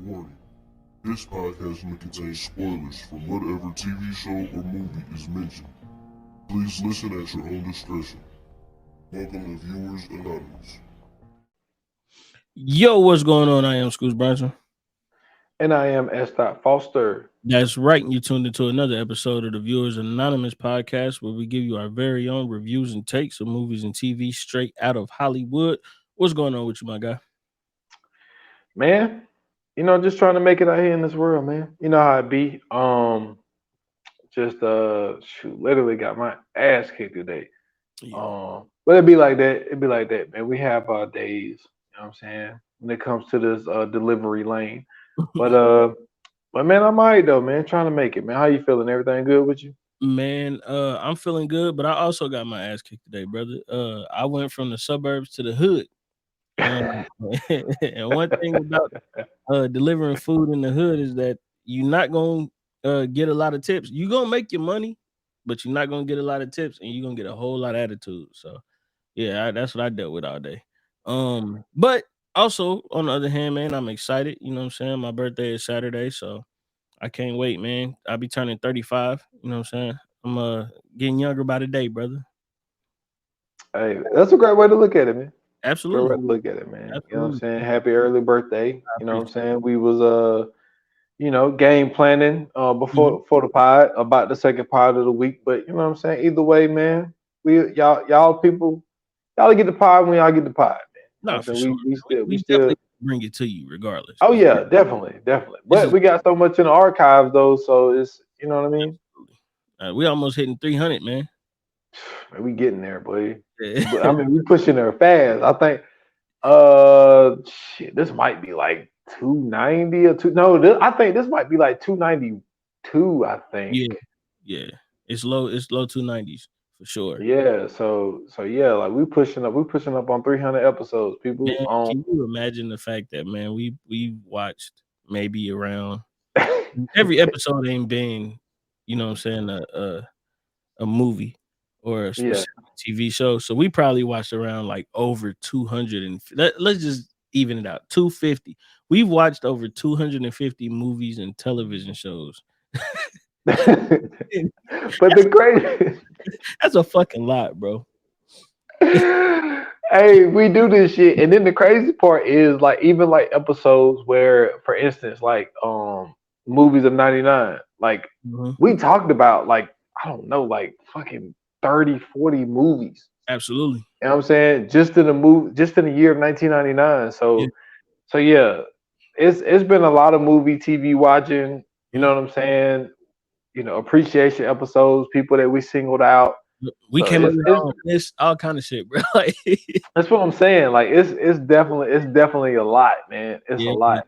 Warning. This podcast may contain spoilers from whatever TV show or movie is mentioned. Please listen at your own discretion. Welcome to Viewers Anonymous. Yo, what's going on? I am Scoots Bronson. And I am S. Foster. That's right. And you tuned into another episode of the Viewers Anonymous podcast, where we give you our very own reviews and takes of movies and TV straight out of Hollywood. What's going on with you, my guy? Man, just trying to make it out here in this world, man. You know how it be. Literally got my ass kicked today. Yeah. But it'd be like that. It'd be like that, man. We have our days, you know what I'm saying, when it comes to this delivery lane. But man, I'm all right though, man. Trying to make it, man. How you feeling? Everything good with you? Man, I'm feeling good, but I also got my ass kicked today, brother. I went from the suburbs to the hood. And one thing about delivering food in the hood is that you're not gonna get a lot of tips. You're gonna make your money, but you're not gonna get a lot of tips, and you're gonna get a whole lot of attitude. So yeah, that's what I dealt with all day. But also on the other hand, man, I'm excited. You know what I'm saying? My birthday is Saturday, so I can't wait, man. I'll be turning 35. You know what I'm saying? I'm getting younger by the day, brother. Hey, that's a great way to look at it, man. Absolutely. Great way to look at it, man. Absolutely. You know what I'm saying? Happy early birthday. You know what I'm saying? We was game planning before for the pod about the second pod of the week. But you know what I'm saying? Either way, man, y'all people, y'all get the pod when y'all get the pod, man. No, for sure. We still bring it to you regardless. Oh yeah, definitely. But we got so much in the archives though, so it's, you know what I mean? We almost hitting 300, man. We getting there, boy. But, I mean, we pushing there fast. I think this might be like 290 or I think this might be like 292, I think. Yeah. It's low 290s for sure. Yeah, so yeah, like we pushing up on 300 episodes, people. Man, can you imagine the fact that, man, we watched maybe around every episode ain't been, you know what I'm saying, a movie or a specific TV show. So we probably watched around like over 200 and let's just even it out. 250. We've watched over 250 movies and television shows. But the crazy, that's a fucking lot, bro. Hey, we do this shit, and then the crazy part is like even like episodes where, for instance, like movies of '99, like we talked about like, I don't know, like fucking 30, 40 movies. Absolutely. You know what I'm saying? Just in the year of 1999. So yeah, it's been a lot of movie TV watching, you know what I'm saying? Appreciation episodes, people that we singled out. We came around this all kind of shit, bro. That's what I'm saying. Like it's definitely a lot, man. It's a lot.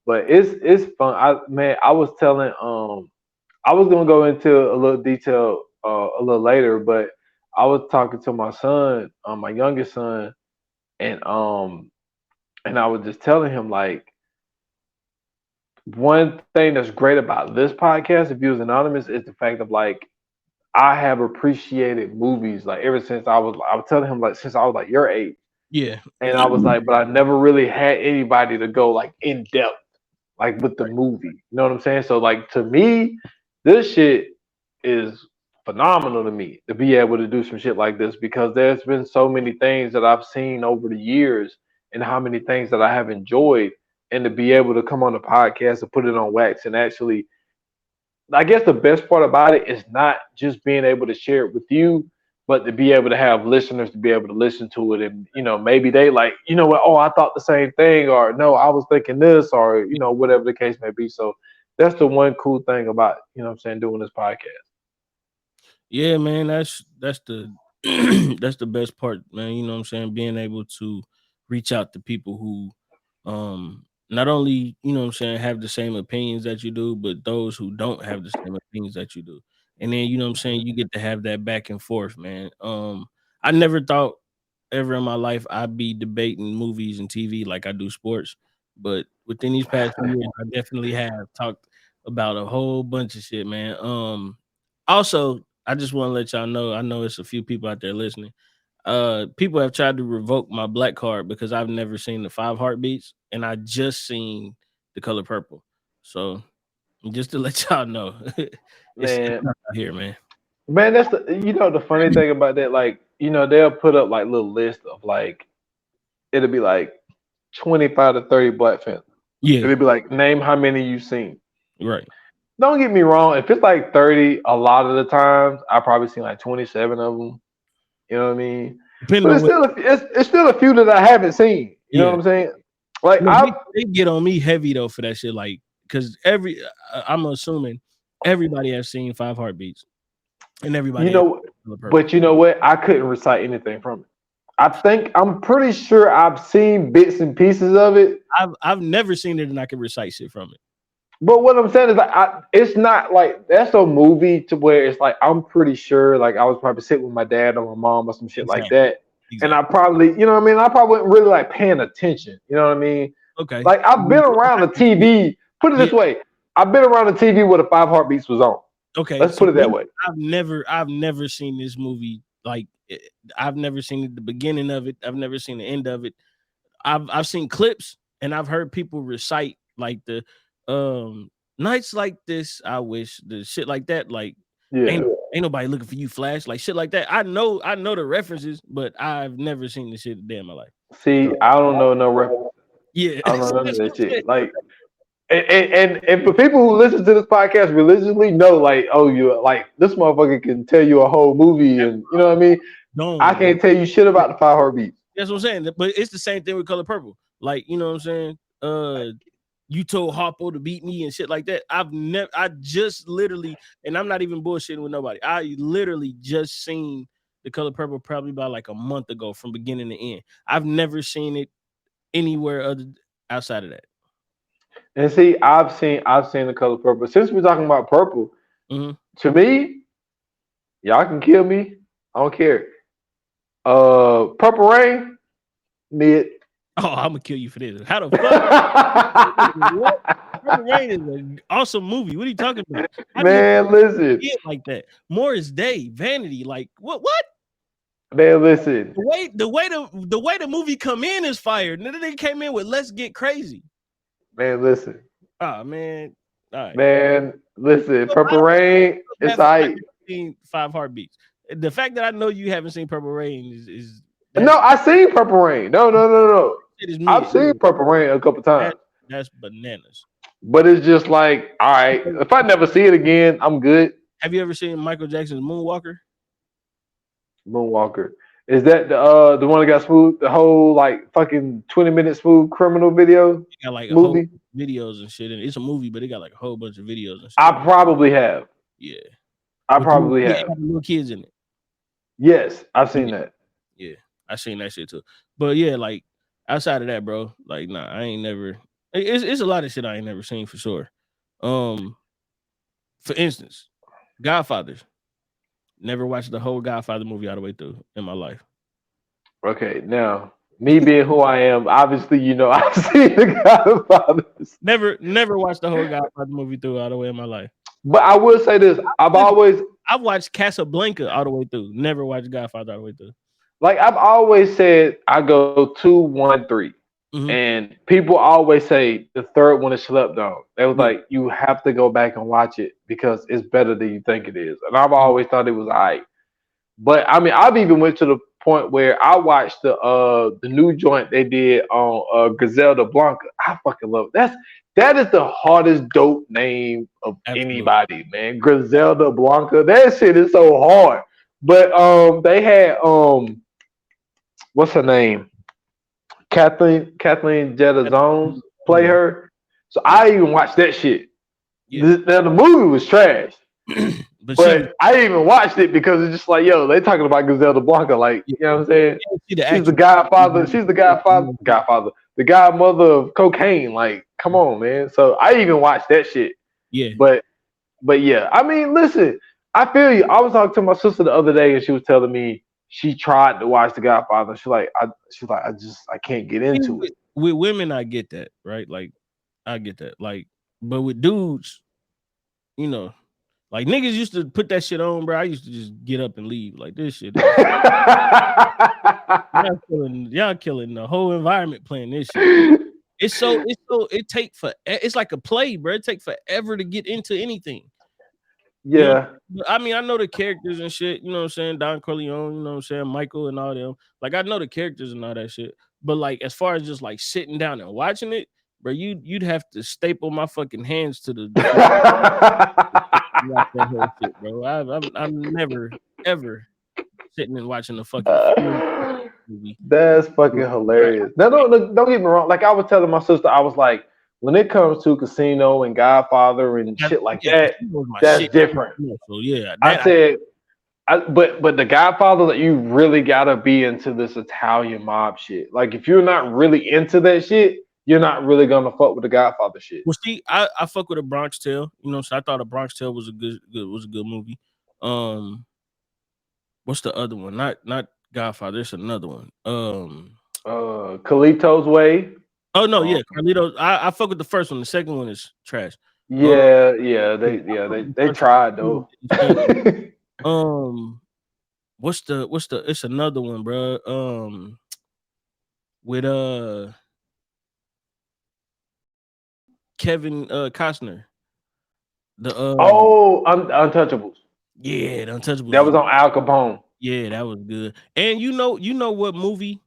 But it's fun. I was telling I was gonna go into a little detail a little later, but I was talking to my son, my youngest son, and I was just telling him like, one thing that's great about this podcast, if you was anonymous, is the fact of like I have appreciated movies like ever since I was telling him like since I was like your age. Yeah. And I was like, but I never really had anybody to go like in depth like with the movie. You know what I'm saying? So like to me, this shit is phenomenal to me to be able to do some shit like this, because there's been so many things that I've seen over the years and how many things that I have enjoyed, and to be able to come on the podcast and put it on wax, and actually, I guess the best part about it is not just being able to share it with you, but to be able to have listeners to be able to listen to it, and maybe they like, what, oh, I thought the same thing, or no, I was thinking this, or whatever the case may be. So that's the one cool thing about what I'm saying, doing this podcast. Yeah, man, that's the that's the best part, man. You know what I'm saying? Being able to reach out to people who not only, you know what I'm saying, have the same opinions that you do, but those who don't have the same opinions that you do. And then, you know what I'm saying, you get to have that back and forth, man. I never thought ever in my life I'd be debating movies and TV like I do sports, but within these past few years, I definitely have talked about a whole bunch of shit, man. Also, I just want to let y'all know, I know it's a few people out there listening. People have tried to revoke my black card because I've never seen the 5 heartbeats, and I just seen The Color Purple. So just to let y'all know, it's Man, out here, man. man, that's the funny thing about that. Like, they'll put up like little list of like it'll be like 25 to 30 Black films. Yeah, It'll be like name how many you've seen. right. Don't get me wrong. If it's like 30, a lot of the times I probably seen like 27 of them. You know what I mean? Depending But on it's what, still it's still a few that I haven't seen. You know yeah. what I'm saying? Like Look, they get on me heavy though for that shit, like because I'm assuming everybody has seen Five Heartbeats, and everybody, but you know what? I couldn't recite anything from it. I'm pretty sure I've seen bits and pieces of it. I've never seen it, and I can recite shit from it. But what I'm saying is, like, it's not like that's a movie to where it's like I'm pretty sure, like, I was probably sitting with my dad or my mom or some shit like that, and I probably, you know what I mean, I probably wasn't really like paying attention. You know what I mean? Okay. Like I've been around the TV. Put it this way, I've been around the TV where the Five Heartbeats was on. Okay, let's put it that way. I've never seen this movie. Like, I've never seen the beginning of it. I've never seen the end of it. I've seen clips and I've heard people recite like the nights like this. I wish the shit like that. Like, ain't nobody looking for you, Flash. Like shit like that. I know the references, but I've never seen the shit a day in my life. See, I don't know no references. Yeah, I don't know none of that shit. Like, and for people who listen to this podcast religiously, know like, oh, you like this motherfucker can tell you a whole movie, and you know what I mean. I can't tell you shit about the Five Heartbeats. That's what I'm saying. But it's the same thing with Color Purple. Like, you know what I'm saying? You told Harpo to beat me and shit like that. I just literally, and I'm not even bullshitting with nobody. I literally just seen The Color Purple probably about like a month ago from beginning to end. I've never seen it anywhere other outside of that. And see, I've seen The Color Purple. Since we're talking about purple, to me, y'all can kill me. I don't care. Purple Rain, mid. Oh, I'm gonna kill you for this. How the fuck? Purple Rain is an awesome movie. What are you talking about? Man, listen. Like that. Morris Day, Vanity. Like what? Man, listen. The way the movie come in is fired. And then they came in with Let's Get Crazy. Man, listen. Oh man. All right. Man, listen. Purple Rain is like Five Heartbeats. The fact that I know you haven't seen Purple Rain is no, I seen Purple Rain. No. I've seen Purple Rain a couple times. That's bananas. But it's just like, all right, if I never see it again, I'm good. Have you ever seen Michael Jackson's Moonwalker? Moonwalker. Is that the one that got smooth, the whole like fucking 20-minute smooth criminal video? It got like movie videos and shit. And it's a movie, but it got like a whole bunch of videos and shit. I probably have. Yeah. I probably have. Little kids in it. Yes, I've seen that. Yeah, I seen that shit too. But yeah, like outside of that, bro, like nah, I ain't never. It's a lot of shit I ain't never seen for sure. For instance, Godfathers. Never watched the whole Godfather movie all the way through in my life. Okay, now me being who I am, obviously you know I've seen the Godfathers. Never watched the whole Godfather movie through all the way in my life. But I will say this: I've watched Casablanca all the way through. Never watched Godfather all the way through. Like I've always said, I go 2, 1, 3. And people always say the third one is slept on. They was like, you have to go back and watch it because it's better than you think it is. And I've always thought it was all right. But I mean, I've even went to the point where I watched the new joint they did on Griselda Blanca. I fucking love it. That is the hardest dope name of anybody, man. Griselda Blanca. That shit is so hard. But they had what's her name? Kathleen Zeta-Jones play her. So I even watched that shit. Yeah. Now the movie was trash. but I even watched it because it's just like, yo, they talking about Griselda Blanca, like, you know what I'm saying? She's the godfather. She's the godfather. The godmother of cocaine. Like, come on, man. So I even watched that shit. Yeah. But yeah, I mean, listen, I feel you. I was talking to my sister the other day and she was telling me she tried to watch The Godfather. She's like, I can't get into it. With women, I get that, right? Like, I get that. Like, but with dudes, you know, like niggas used to put that shit on, bro. I used to just get up and leave. Like this shit. Y'all killing the whole environment playing this shit. it take for it's like a play, bro. It take forever to get into anything. You know, Yeah. I mean, I know the characters and shit, you know what I'm saying? Don Corleone, you know what I'm saying? Michael and all them. Like, I know the characters and all that shit. But like, as far as just like sitting down and watching it, bro, you'd have to staple my fucking hands to the watch that whole shit, bro. I'm never ever sitting and watching a fucking full movie. That's fucking hilarious. No, don't get me wrong. Like I was telling my sister, I was like, when it comes to Casino and Godfather and shit like that, Casino was my that's shit. different. So yeah, I said, but the Godfather, that you really gotta be into this Italian mob shit. Like if you're not really into that shit, you're not really gonna fuck with the Godfather shit. Well, see, I fuck with a Bronx Tale. You know, so I thought a Bronx Tale was a good movie. What's the other one? Not Godfather. There's another one. Carlito's Way. Oh no, yeah, Carlito. I fuck with the first one. The second one is trash. They tried though. What's the? It's another one, bro. With Kevin Costner. The Untouchables. Yeah, the Untouchables. That was on Al Capone. Yeah, that was good. And you know what movie?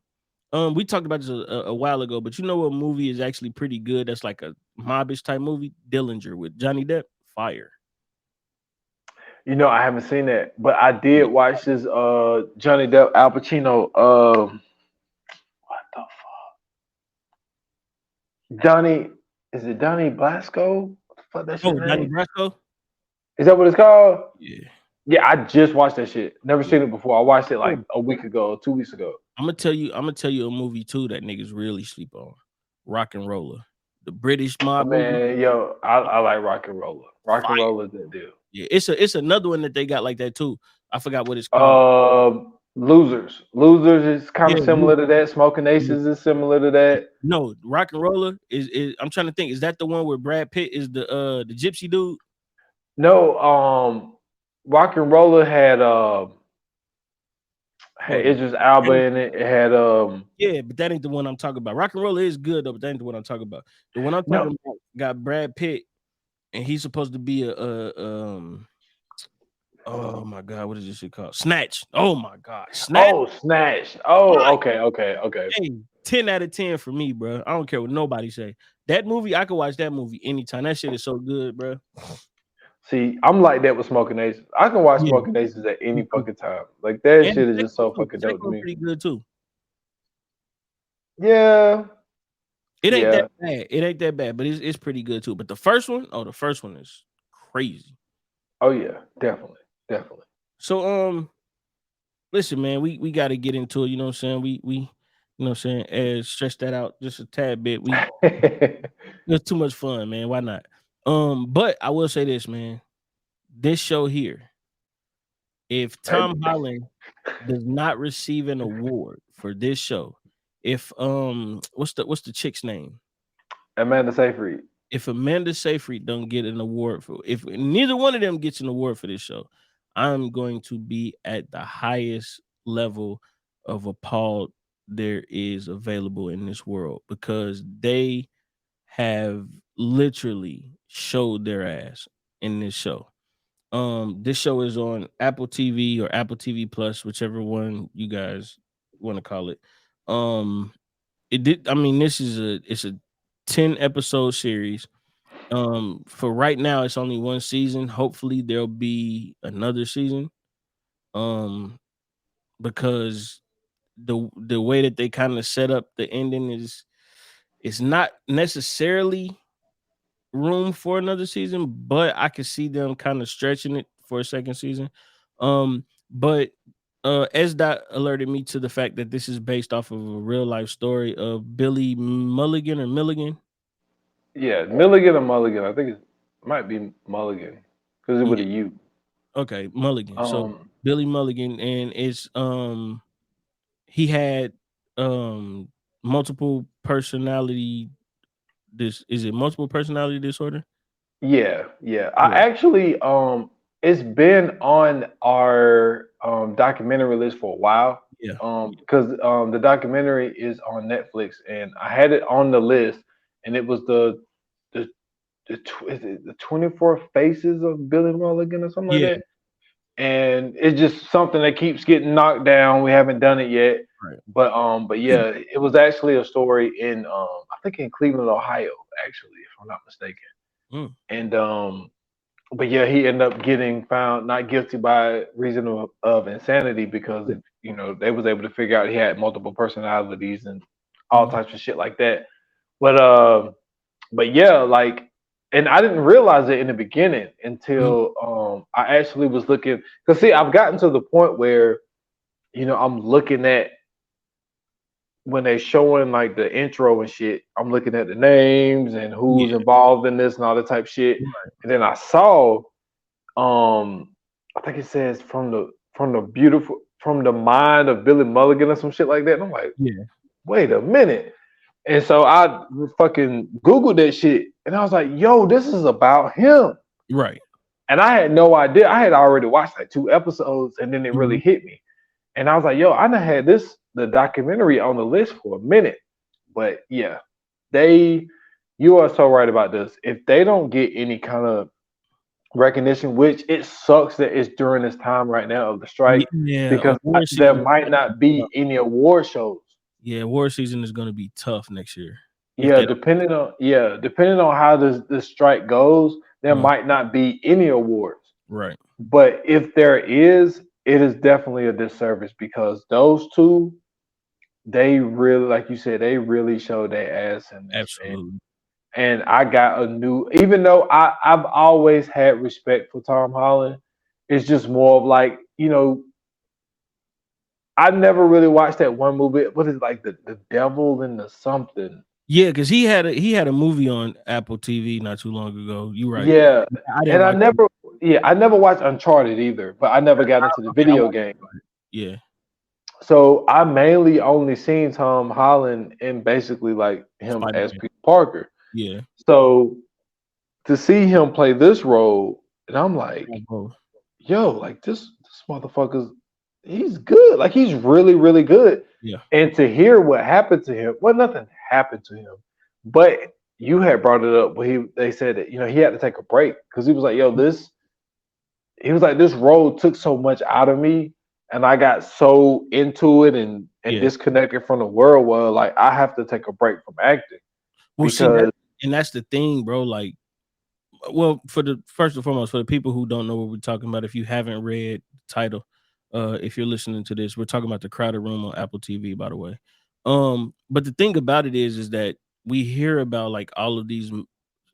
We talked about this a while ago, but you know what movie is actually pretty good? That's like a mobbish type movie, Dillinger with Johnny Depp. Fire. You know, I haven't seen that, but I did watch this Johnny Depp, Al Pacino. What the fuck? Donnie, is it Donnie Brasco? What the fuck that shit? Donnie Brasco? Is that what it's called? Yeah. Yeah, I just watched that shit. Never seen it before. I watched it like a week ago, 2 weeks ago. I'm gonna tell you a movie too that niggas really sleep on. Rock and Roller. The British mob movie. Yo, I like Rock and Roller. Rock and Roller is that deal. Yeah, it's another one that they got like that too. I forgot what it's called. Losers. Losers is kind of similar to that. Smoking Aces is similar to that. No, Rock and Roller is I'm trying to think. Is that the one where Brad Pitt is the gypsy dude? No, Rock and Roller had Idris Elba in it. It had yeah, but that ain't the one I'm talking about. Rock and Roller is good though, but that ain't the one I'm talking about. The one I'm talking about got Brad Pitt, and he's supposed to be oh my god, what is this shit called? Snatch. Oh my god, Snatch. Oh, Snatch. Oh, okay. Hey, 10 out of 10 for me, bro. I don't care what nobody say. That movie, I could watch that movie anytime. That shit is so good, bro. See, I'm like that with Smoking Aces. I can watch Smoking Aces at any fucking time. Like that shit is just so fucking dope to me. Pretty good too. Yeah. It ain't that bad. It ain't that bad, but it's pretty good too. But the first one is crazy. Oh yeah, definitely. So listen, man, we got to get into it. You know what I'm saying? We you know what I'm saying, as stretch that out just a tad bit. It's too much fun, man. Why not? But I will say this, man. This show here, if Tom Holland does not receive an award for this show, if what's the chick's name? Amanda Seyfried. If Amanda Seyfried don't get an award if neither one of them gets an award for this show, I'm going to be at the highest level of appalled there is available in this world, because they have literally showed their ass in this show. This show is on Apple TV or Apple TV Plus, whichever one you guys want to call it. It's a 10 episode series. For right now, it's only one season. Hopefully, there'll be another season. Because the way that they kind of set up the ending is it's not necessarily room for another season, but I could see them kind of stretching it for a second season. But SDOT alerted me to the fact that this is based off of a real life story of Billy Mulligan or Milligan. Yeah, Milligan or Mulligan. I think it might be Mulligan because it would have U. Okay, Mulligan. So Billy Mulligan, and it's he had multiple personality. Is it multiple personality disorder? Yeah. I actually it's been on our documentary list for a while. Yeah. Because the documentary is on Netflix, and I had it on the list, and it was the 24 Faces of Billy Mulligan or something like Yeah, that. And it's just something that keeps getting knocked down. We haven't done it yet, right. but yeah, it was actually a story in I think in Cleveland, Ohio, actually, if I'm not mistaken. Mm. And but yeah, he ended up getting found not guilty by reason of insanity because they was able to figure out he had multiple personalities and all Mhm. types of shit like that. But yeah, like, and I didn't realize it in the beginning Mhm. until I actually was looking. Cause see, I've gotten to the point where I'm looking at when they showing like the intro and shit. I'm looking at the names and who's Yeah, involved in this and all that type shit. right. And then I saw, I think it says from the mind of Billy Mulligan or some shit like that. And I'm like, Yeah, wait a minute. And so I fucking Googled that shit and I was like, yo, this is about him. right. And I had no idea. I had already watched like 2 episodes and then it really Mhm. hit me. And I was like, yo, I done had the documentary on the list for a minute. But yeah, you are so right about this. If they don't get any kind of recognition, which it sucks that it's during this time right now of the strike, Yeah, because award there season. might not be any award shows. Yeah, award season is gonna be tough next year if Yeah, they don't. depending on how this strike goes, there Mm, might not be any awards. right. But if there is, it is definitely a disservice because those two, they really, like you said, they really showed their ass in this, man. Absolutely. And I got a new, even though I've always had respect for Tom Holland, it's just more of like, I never really watched that one movie. What is it, like the Devil and the something? Yeah, because he had a movie on Apple TV not too long ago. You right. Yeah, I didn't and watch it. I never watched Uncharted either, but I never got into the Okay, I video watched game. it. Yeah. So I mainly only seen Tom Holland in basically like him as Spider-Man. Peter Parker. Yeah. So to see him play this role, and I'm like, Oh, bro. yo, like this motherfucker's he's good. Like he's really, really good. Yeah. And to hear what happened to him, well, nothing happened to him, but you had brought it up where they said that he had to take a break because he was like, yo, this role took so much out of me, and I got so into it and Yeah. disconnected from the world. Well, like I have to take a break from acting Well, see because that's the thing, bro. Like, well, for the first and foremost, for the people who don't know what we're talking about, if you haven't read the title, if you're listening to this, we're talking about The Crowded Room on Apple TV, by the way. But the thing about it is that we hear about like all of these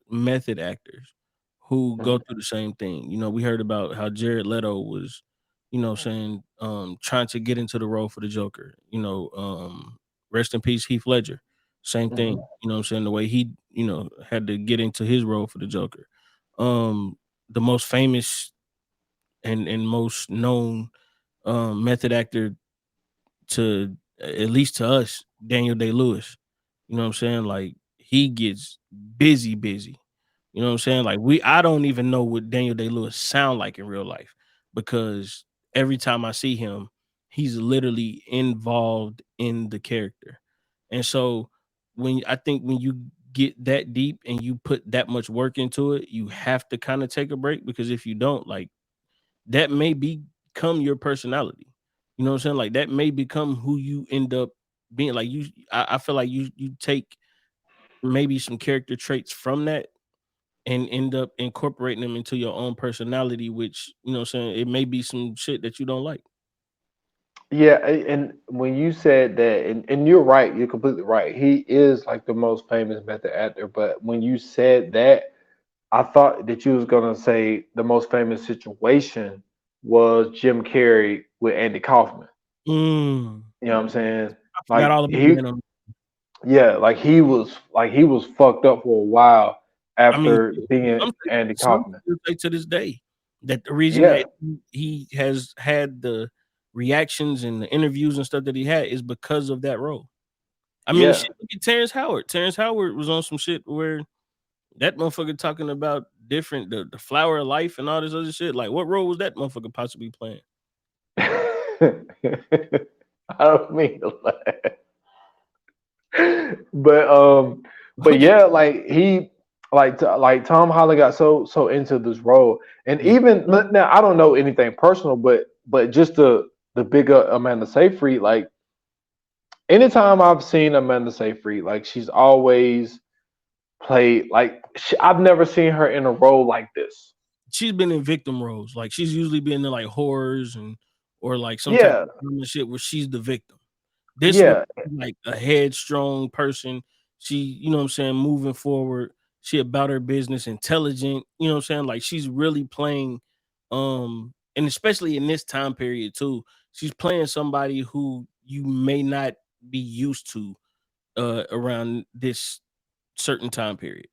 method actors who go Mhm, through the same thing. We heard about how Jared Leto was, saying trying to get into the role for the Joker. Rest in peace, Heath Ledger. Same thing. mhm. You know what I'm saying? The way he, had to get into his role for the Joker. The most famous and most known method actor to at least to us, Daniel Day-Lewis. You know what I'm saying? Like he gets busy. You know what I'm saying? Like I don't even know what Daniel Day-Lewis sound like in real life because every time I see him, he's literally involved in the character. And so I think when you get that deep and you put that much work into it, you have to kind of take a break because if you don't, like that may become your personality. You know what I'm saying? Like that may become who you end up being. Like I feel like you take maybe some character traits from that and end up incorporating them into your own personality, which you know what I'm saying, it may be some shit that you don't like. Yeah, and when you said that, and you're right, you're completely right. He is like the most famous method actor. But when you said that, I thought that you was gonna say the most famous situation was Jim Carrey with Andy Kaufman. Mm, You know what I'm saying? I forgot Like all about that. yeah, like he was fucked up for a while I mean, after being some Andy some Kaufman. people say to this day that the reason Yeah, that he has had the reactions and the interviews and stuff that he had is because of that role. I mean, yeah, shit, look at Terrence Howard. Terrence Howard was on some shit where that motherfucker talking about different the flower of life and all this other shit. Like, what role was that motherfucker possibly playing? I don't mean to laugh. But But yeah, like like Tom Holland got so into this role, and Yeah. even now I don't know anything personal, but just the bigger Amanda Seyfried, like anytime I've seen Amanda Seyfried, like she's always played like I've never seen her in a role like this. She's been in victim roles. Like she's usually been in like horrors or like some type Yeah, of drama shit where she's the victim. This one, yeah, like a headstrong person. She, you know what I'm saying, moving forward. She about her business, intelligent, you know what I'm saying? Like she's really playing, and especially in this time period too, she's playing somebody who you may not be used to around this certain time period.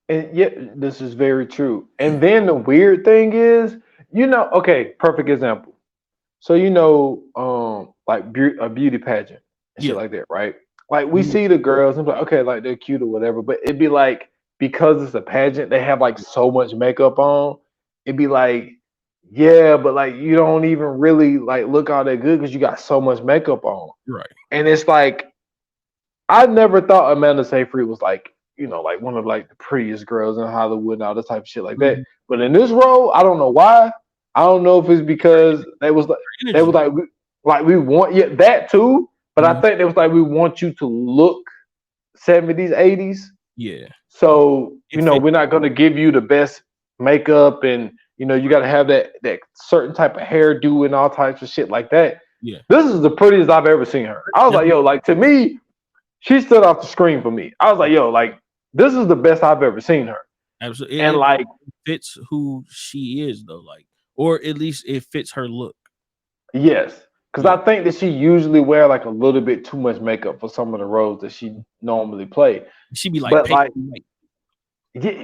and yeah, this is very true. And then the weird thing is, okay, perfect example. So like a beauty pageant and shit Yeah. like that, right? Like we Mhm. see the girls and be like, okay, like they're cute or whatever, but it'd be like because it's a pageant, they have like so much makeup on. It'd be like, yeah, but like you don't even really like look all that good because you got so much makeup on. Right. And it's like I never thought Amanda Seyfried was like, like one of like the prettiest girls in Hollywood and all this type of shit like that. Mhm. But in this role, I don't know why. I don't know if it's because they was Energy. like we want that too. But I Mhm. think it was like we want you to look 70s, 80s. Yeah. So, It fit. we're not gonna give you the best makeup and you gotta have that certain type of hairdo and all types of shit like that. Yeah. This is the prettiest I've ever seen her. I was like, yo, like to me, she stood off the screen for me. I was like, yo, like this is the best I've ever seen her. Absolutely. And It like, fits who she is though, like, or at least it fits her look. yes, because Yeah. I think that she usually wear like a little bit too much makeup for some of the roles that she normally play. She be like But pink like, and white.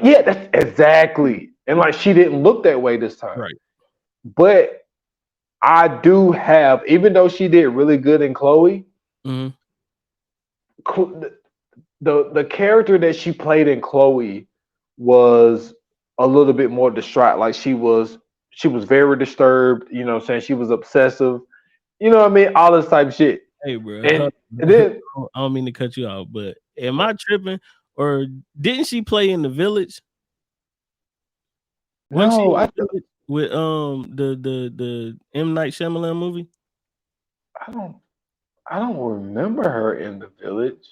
yeah, that's exactly. And like, she didn't look that way this time. Right. But I do have, even though she did really good in Chloe, Mhm. the character that she played in Chloe was a little bit more distraught. Like she was very disturbed. You know what I'm saying? She was obsessive. You know what I mean? All this type of shit. Hey, bro. And then I don't mean to cut you off, but am I tripping? Or didn't she play in The Village? Wasn't she no, in The Village with the M. Night Shyamalan movie? I don't I don't remember her in the village.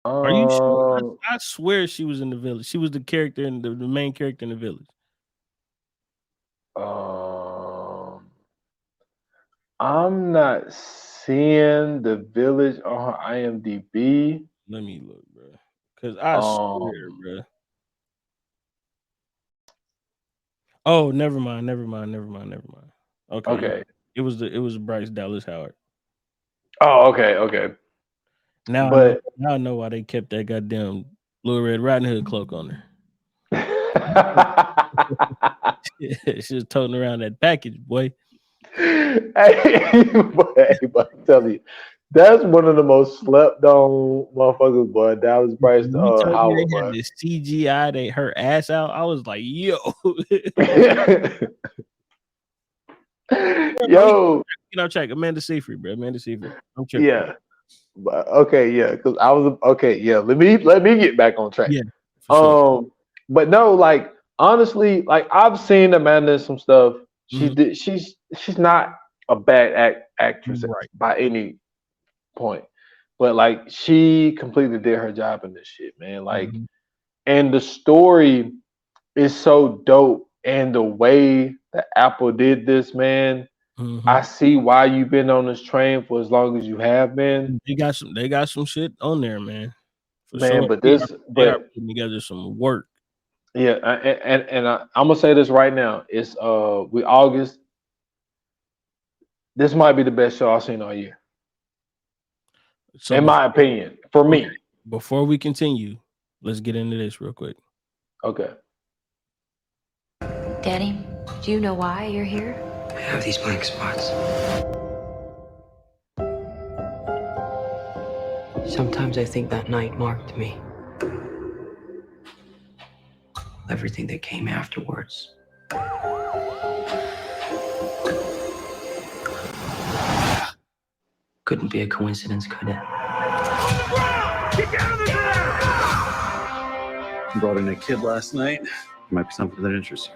Are you sure? Um, I swear she was in The Village. She was the character in the main character in The Village. um, I'm not seeing the village on her IMDb. Let me look, bro. Cause I swear, Um, bro. Oh, never mind, never mind, never mind, never mind. Okay, okay. it was Bryce Dallas Howard. Oh, okay. But Now I know why they kept that goddamn Little Red Riding Hood cloak on her. She was toting around that package, boy. but I'm telling you, that's one of the most slept on motherfuckers, boy. Dallas Bryce When you told me Howard, they had boy. this CGI her ass out, I was like, yo. Yo, Check Amanda Seyfried, bro. Amanda Seyfried. I'm tripping. yeah. But okay, yeah, because I was okay, yeah. Let me get back on track. Yeah, for sure. But no, like honestly, like I've seen Amanda in some stuff. Mhm. She's not a bad actress Right. by any point, but like she completely did her job in this shit, man. Like, Mhm. and the story is so dope, and the way that Apple did this, man. I Mhm. see why you've been on this train for as long as you have been, They got some shit on there, man. For man. sure. But They are putting together some work. yeah, and I'm gonna say this right now. It's we August. This might be the best show I've seen all year, So in my opinion. For me, before we continue, let's get into this real quick. okay. Danny, do you know why you're here? I have these blank spots. Sometimes I think that night marked me. Everything that came afterwards. Couldn't be a coincidence, could it? Brought in a kid last night. Might be something that interests you.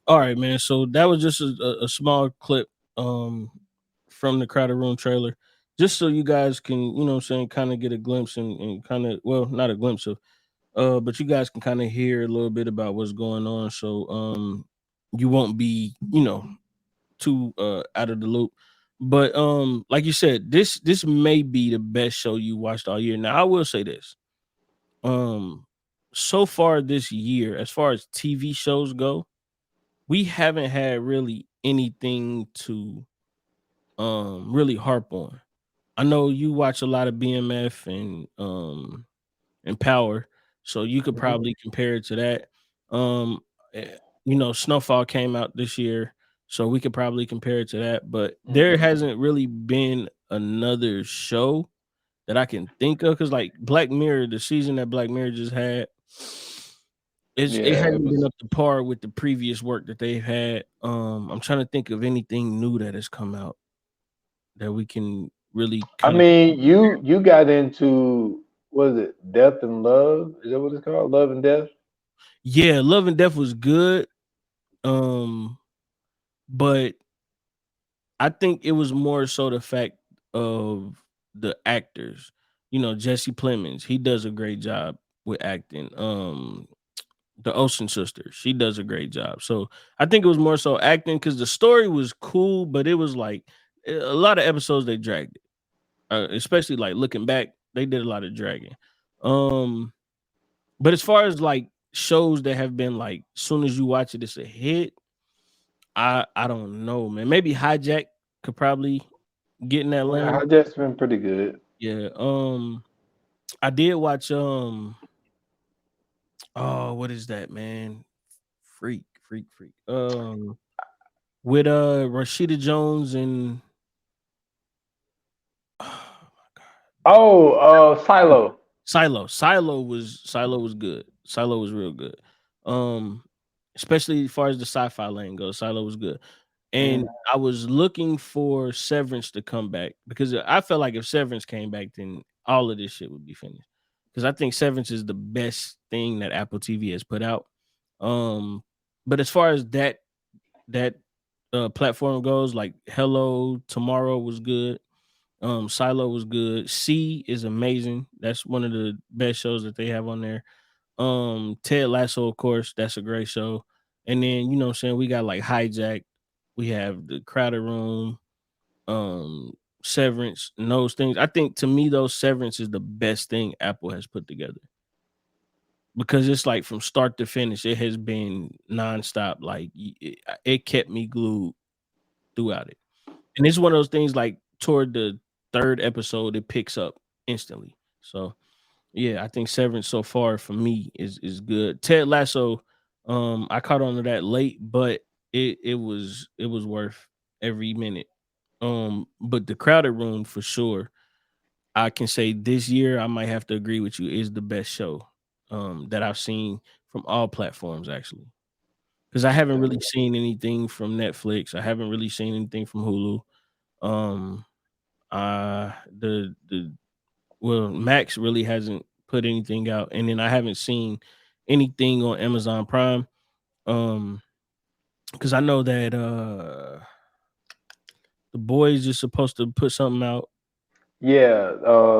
All right, man. So that was just a small clip from the Crowded Room trailer, just so you guys can, you know what I'm saying, kind of get a glimpse and kind of, well, not a glimpse of, but you guys can kind of hear a little bit about what's going on. So you won't be, you know, too out of the loop. But like you said, this may be the best show you watched all year. Now I will say this. So far this year, as far as TV shows go, we haven't had really anything to really harp on. I know you watch a lot of BMF and Power, so you could probably compare it to that. You know, Snowfall came out this year, so we could probably compare it to that, but there hasn't really been another show that I can think of, because like Black Mirror, the season that Black Mirror just had, it hasn't been up to par with the previous work that they've had. I'm trying to think of anything new that has come out that we can really I kind of. mean, you got into, what is it, Death and Love? Is that what it's called? Love and Death? Yeah, Love and Death was good. But I think it was more so the fact of the actors. You know, Jesse Plemons, he does a great job with acting. The Ocean Sister, she does a great job. So I think it was more so acting, because the story was cool, but it was like a lot of episodes they dragged it. Especially like looking back, they did a lot of dragging. But as far as like shows that have been like, soon as you watch it, it's a hit. I don't know, man. Maybe Hijack could probably get in that lane. Hijack's been pretty good. Yeah. I did watch oh, what is that, man? Freak. With Rashida Jones and Silo. Silo was good. Silo was real good. Especially as far as the sci-fi lane goes, Silo was good. And I was looking for Severance to come back, because I felt like if Severance came back, then all of this shit would be finished. Because I think Severance is the best thing that Apple TV has put out. But as far as that platform goes, like Hello Tomorrow was good. Silo was good. C is amazing. That's one of the best shows that they have on there. Ted Lasso, of course, that's a great show. And then, you know what I'm saying, we got like Hijack, we have the Crowded Room, Severance, and those things. I think, to me, though, Severance is the best thing Apple has put together, because it's like from start to finish, it has been nonstop. Like it kept me glued throughout it. And it's one of those things, like toward the third episode, it picks up instantly. So yeah, I think Severance so far for me is good. Ted Lasso, I caught on to that late, but it was worth every minute. But the Crowded Room, for sure, I can say this year, I might have to agree with you, is the best show that I've seen from all platforms, actually. Because I haven't really seen anything from Netflix. I haven't really seen anything from Hulu. Well, Max really hasn't put anything out, and then I haven't seen anything on Amazon Prime. Because I know that The Boys is supposed to put something out. Yeah,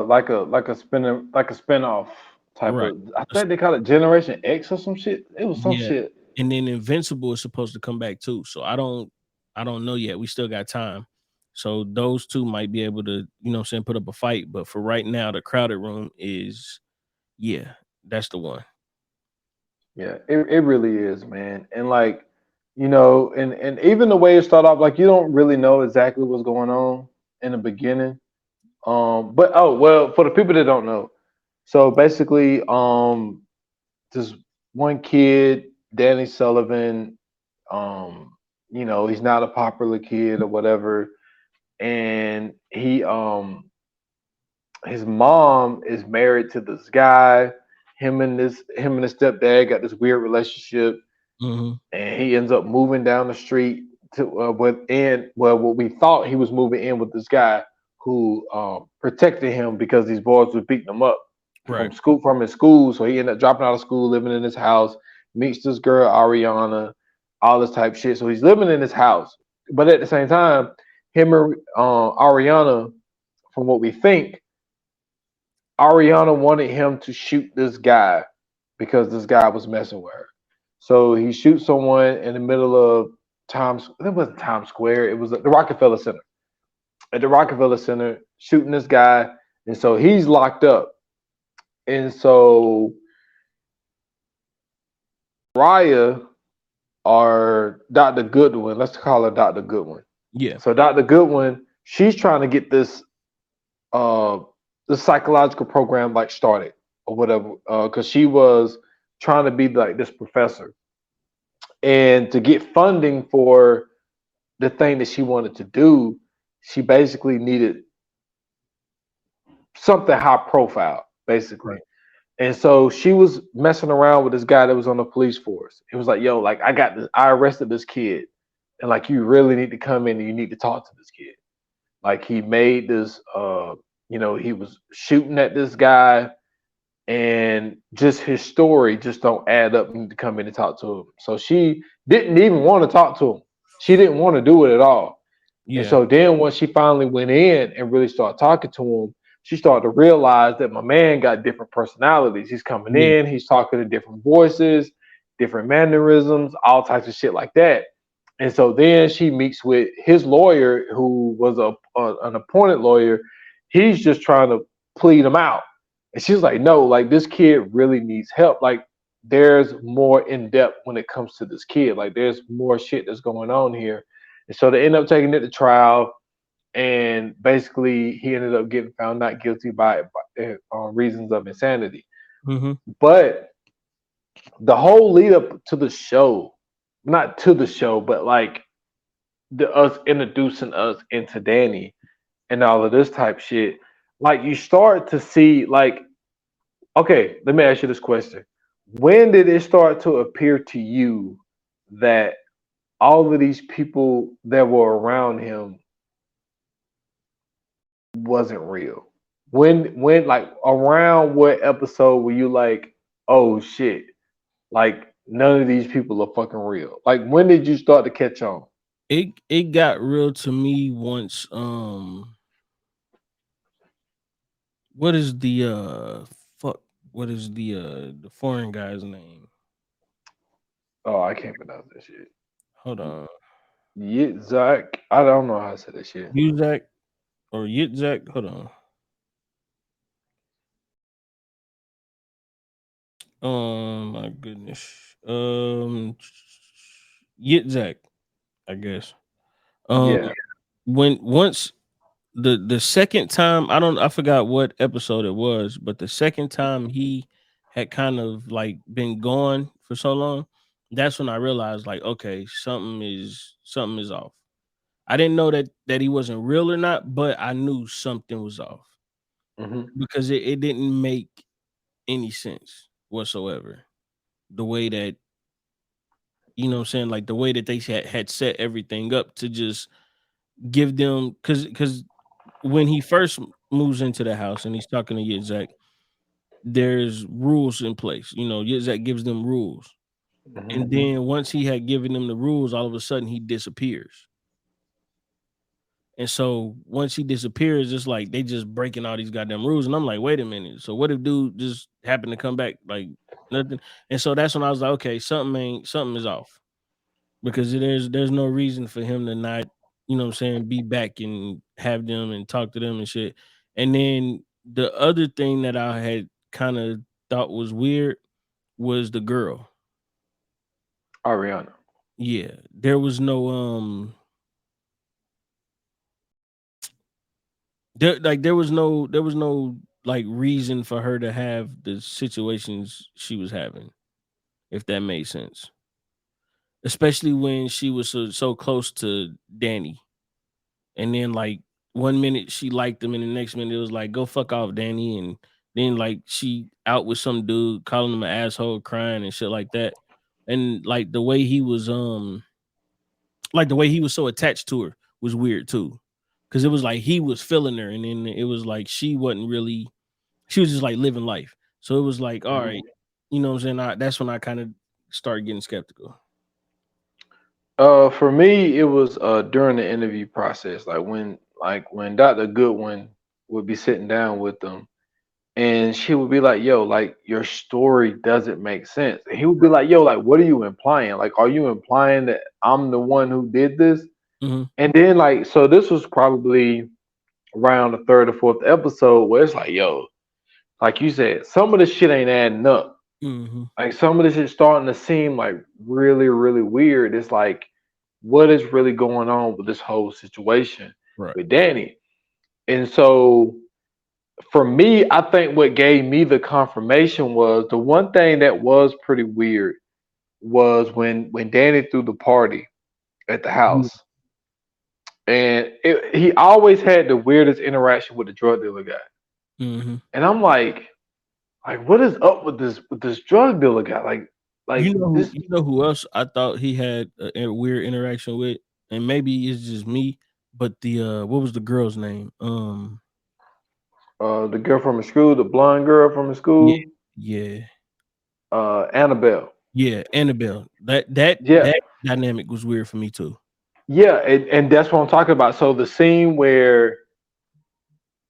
like a spin-off type Right. of. I think they call it Generation X or some shit. It was some shit. And then Invincible is supposed to come back too. So I don't know yet. We still got time. So those two might be able to, you know what I'm saying, put up a fight. But for right now, the Crowded Room is, yeah, that's the one. Yeah, it really is, man. And like, you know, and even the way it started off, like you don't really know exactly what's going on in the beginning. But oh well, for the people that don't know, so basically, this one kid, Danny Sullivan, you know, he's not a popular kid or whatever, and his mom is married to this guy. Him and his stepdad got this weird relationship, and he ends up moving down the street to what we thought he was moving in with this guy who protected him because these boys were beating him up Right. from his school. So he ended up dropping out of school, living in his house, meets this girl Ariana, all this type shit. So he's living in his house, but at the same time, him and Ariana, from what we think, Ariana wanted him to shoot this guy because this guy was messing with her. So he shoots someone in the middle of Times. It wasn't Times Square. It was the Rockefeller Center. At the Rockefeller Center, shooting this guy, and so he's locked up. And so Raya or Dr. Goodwin, let's call her Dr. Goodwin. Yeah. So Dr. Goodwin, she's trying to get this psychological program like started or whatever, because she was trying to be like this professor. And to get funding for the thing that she wanted to do, she basically needed something high profile, basically. Right. And so she was messing around with this guy that was on the police force. It was like, yo, like I got this, I arrested this kid, and like you really need to come in and you need to talk to this kid. Like he made this, he was shooting at this guy, and just his story just don't add up. You need to come in and talk to him. So she didn't even want to talk to him. She didn't want to do it at all. Yeah. And so then when she finally went in and really started talking to him, she started to realize that my man got different personalities. He's coming in, he's talking to different voices, different mannerisms, all types of shit like that. And so then she meets with his lawyer, who was an appointed lawyer. He's just trying to plead him out. And she's like, no, like this kid really needs help. Like there's more in depth when it comes to this kid. Like there's more shit that's going on here. And so they end up taking it to trial. And basically, he ended up getting found not guilty by reasons of insanity. Mm-hmm. But the whole lead up to the show, not to the show, but like us introducing us into Danny and all of this type shit, like you start to see, like, okay, let me ask you this question. When did it start to appear to you that all of these people that were around him wasn't real? When like around what episode were you like, oh shit, like none of these people are fucking real? Like when did you start to catch on? It got real to me once what is the foreign guy's name? Oh, I can't pronounce that shit. Hold on. Yitzhak. I don't know how to say that shit. Yitzhak or Yitzhak. Hold on. Oh my goodness. Yitzhak, I guess. Yeah. Once the second time, I forgot what episode it was, but the second time he had kind of like been gone for so long, that's when I realized like, okay, something is off. I didn't know that he wasn't real or not, but I knew something was off because it didn't make any sense whatsoever. The way that, you know what I'm saying, like the way that they had set everything up to just give them, because when he first moves into the house and he's talking to Yitzhak, there's rules in place. You know, Yitzhak gives them rules. And then once he had given them the rules, all of a sudden he disappears. And so once he disappears, it's like they just breaking all these goddamn rules. And I'm like, wait a minute. So what if dude just happened to come back like nothing? And so that's when I was like, okay, something is off. Because there's no reason for him to not, you know what I'm saying, be back and have them and talk to them and shit. And then the other thing that I had kind of thought was weird was the girl. Ariana. Yeah. There was no there was no like reason for her to have the situations she was having, if that made sense. Especially when she was so close to Danny. And then like 1 minute she liked him and the next minute it was like, go fuck off, Danny. And then like she out with some dude calling him an asshole, crying and shit like that. And like the way he was so attached to her was weird too. because it was like he was feeling her, and then it was like she wasn't really. She was just like living life. So it was like, all right, you know what I'm saying? That's when I kind of started getting skeptical. For me, it was during the interview process, like when Dr. Goodwin would be sitting down with them, and she would be like, "Yo, like your story doesn't make sense." And he would be like, "Yo, like what are you implying? Like, are you implying that I'm the one who did this?" Mm-hmm. And then like, so this was probably around the third or fourth episode where it's like, "Yo, like you said, some of this shit ain't adding up. Mm-hmm. Like some of this is starting to seem like really, really weird. It's like, what is really going on with this whole situation Right. with Danny?" And so for me, I think what gave me the confirmation was the one thing that was pretty weird was when Danny threw the party at the Mm-hmm. house. And he always had the weirdest interaction with the drug dealer guy. Mm-hmm. And I'm like, what is up with this drug dealer guy? Like this. You know who else I thought he had a weird interaction with, and maybe it's just me, but the what was the girl's name? The girl from the school, the blonde girl from the Yeah, school, yeah, Annabelle. yeah, Annabelle. That Yeah, dynamic was weird for me too. yeah, and that's what I'm talking about. So the scene where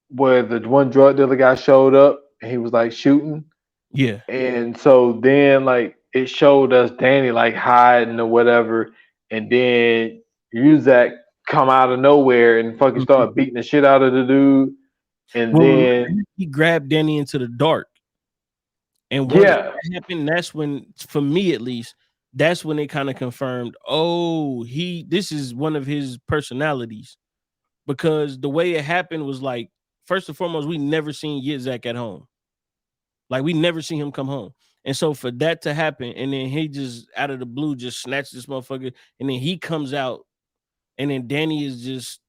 the one drug dealer guy showed up and he was like shooting, Yeah. and so then like it showed us Danny like hiding or whatever, and then Uzak come out of nowhere and fucking Mhm. start beating the shit out of the dude, and Well, then he grabbed Danny into the dark, and once yeah, that happened, that's when, for me at least, that's when they kind of confirmed, oh, this is one of his personalities, because the way it happened was like, first and foremost, we never seen Yitzhak at home. Like we never seen him come home. And so for that to happen, and then he just out of the blue just snatched this motherfucker, and then he comes out, and then Danny is just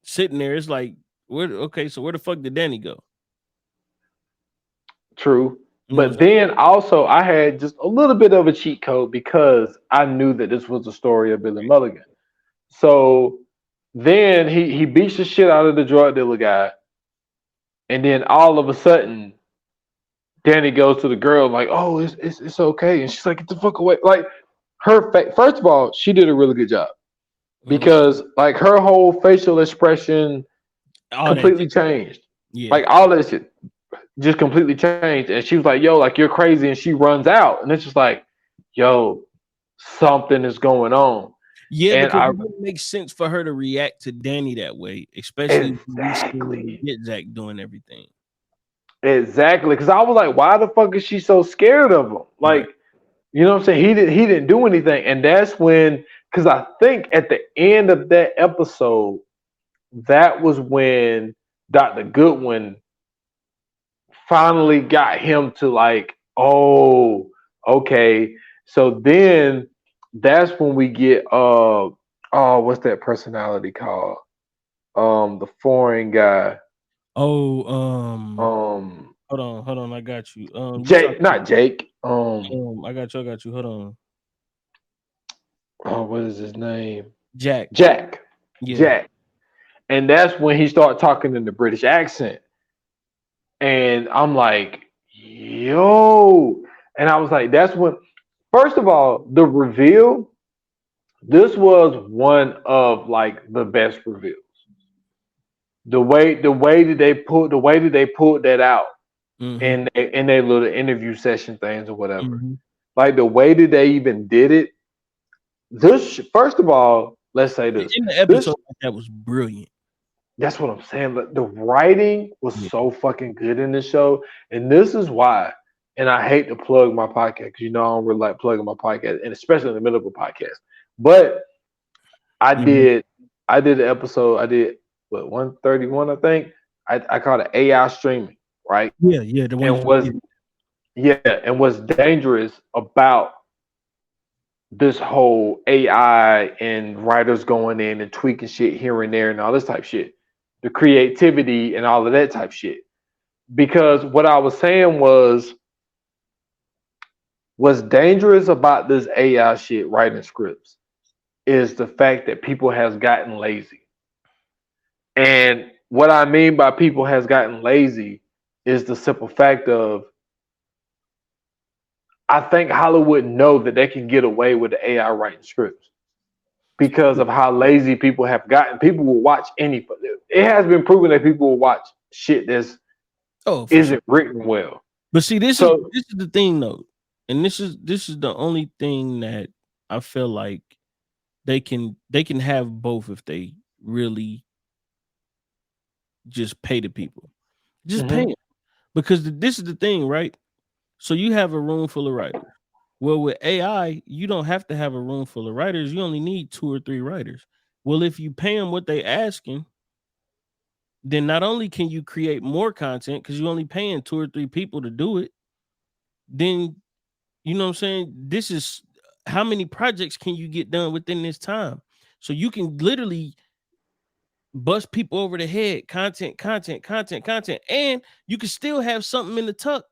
sitting there. It's like, so where the fuck did Danny go? true. You know what I'm But then also I had just a little bit of a cheat code because I knew that this was the story of Billy Mulligan. So then he beats the shit out of the drug dealer guy, and then all of a sudden Danny goes to the girl like, "Oh, it's okay," and she's like, "Get the fuck away!" Like first of all, she did a really good job saying? because like her whole facial expression All that, completely changed. yeah, Like all that shit just completely changed, and she was like, "Yo, like you're crazy," and she runs out, and it's just like, "Yo, something is going on." yeah, And because I it wouldn't make sense for her to react to Danny that way, especially when we exactly, see Yitzhak doing everything. exactly, because I was like, "Why the fuck is she so scared of him?" Right. Like, you know what I'm saying? He didn't do anything, and that's when, because I think at the end of that episode, that was when Dr. Goodwin finally got him to like, oh, okay. So then that's when we get what's that personality called? The foreign guy. Oh, Um hold on, I got you. You Jake, talking? not Jake. I got you. Hold on, Oh, what is his name? Jack. Jack. Yeah, Jack. And that's when he started talking in the British accent. And I'm like, yo. And I was like, that's when, first of all, the reveal, this was one of like the best reveals. The way that they pulled that out mm-hmm. in their little interview session things or whatever. Mm-hmm. Like the way that they even did it. First of all, let's say this. In the This episode, that was brilliant. That's what I'm saying. But the writing was Yeah. so fucking good in this show, and this is why. And I hate to plug my podcast because I don't really like plugging my podcast, and especially in the middle of a podcast. But I Mhm. did the episode. I did what 131, I think. I called it AI streaming, right? Yeah, the one. And what's dangerous about this whole AI and writers going in and tweaking shit here and there and all this type shit, the creativity and all of that type shit. Because what I was saying was, what's dangerous about this AI shit writing scripts is the fact that people has gotten lazy. And what I mean by people has gotten lazy is the simple fact of I think Hollywood know that they can get away with the AI writing scripts because of how lazy people have gotten. People will watch any. It has been proven that people will watch shit that's Oh, for isn't sure. written well. But see, this So is the thing though, and this is the only thing that I feel like they can have both if they really just pay the people, just pay them, because this is the thing, right? So you have a room full of writers. Well, with AI, you don't have to have a room full of writers. You only need 2 or 3 writers. Well, if you pay them what they asking, then not only can you create more content because you're only paying 2 or 3 people to do it, then you know what I'm saying? This is how many projects can you get done within this time? So you can literally bust people over the head, content, and you can still have something in the tuck.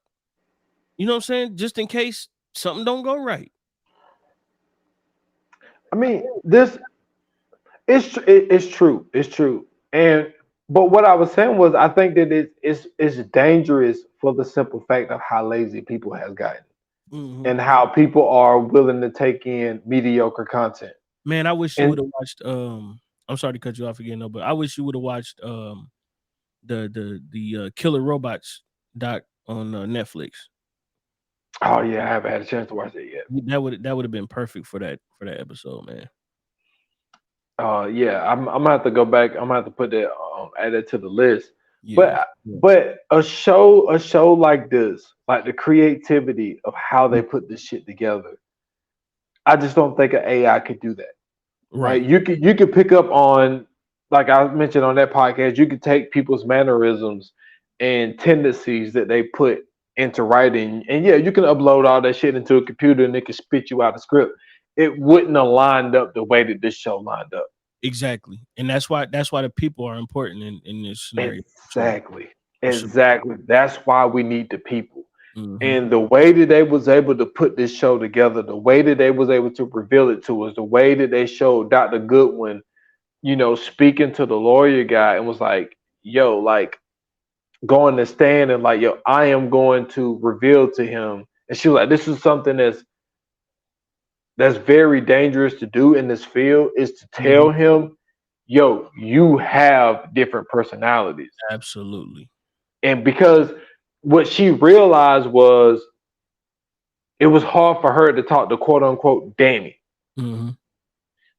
You know what I'm saying? Just in case something don't go right. I mean, this it's true. It's true. And but what I was saying was I think that it's dangerous for the simple fact of how lazy people has gotten Mhm. and how people are willing to take in mediocre content. Man, I wish you And would have watched. I'm sorry to cut you off again, though, but I wish you would have watched the Killer Robots doc on Netflix. oh yeah, I haven't had a chance to watch it yet. That would have been perfect for that episode, man. Yeah, I'm gonna have to go back. I'm gonna have to put that add it to the list. Yeah. But a show like this, like the creativity of how they put this shit together, I just don't think an AI could do that. Right? Right. You could pick up on, like I mentioned on that podcast, you could take people's mannerisms and tendencies that they put into writing, and yeah, you can upload all that shit into a computer and it can spit you out a script. It wouldn't have lined up the way that this show lined up. Exactly. And that's why the people are important in this scenario. Exactly. For sure. Exactly. That's why we need the people. Mhm. And the way that they was able to put this show together, the way that they was able to reveal it to us, the way that they showed Dr. Goodwin, speaking to the lawyer guy and was like, yo, like going to stand and like, yo, I am going to reveal to him. And she was like, this is something that's very dangerous to do in this field is to tell him, yo, you have different personalities. Absolutely. And because what she realized was it was hard for her to talk to quote unquote Danny. Mm-hmm.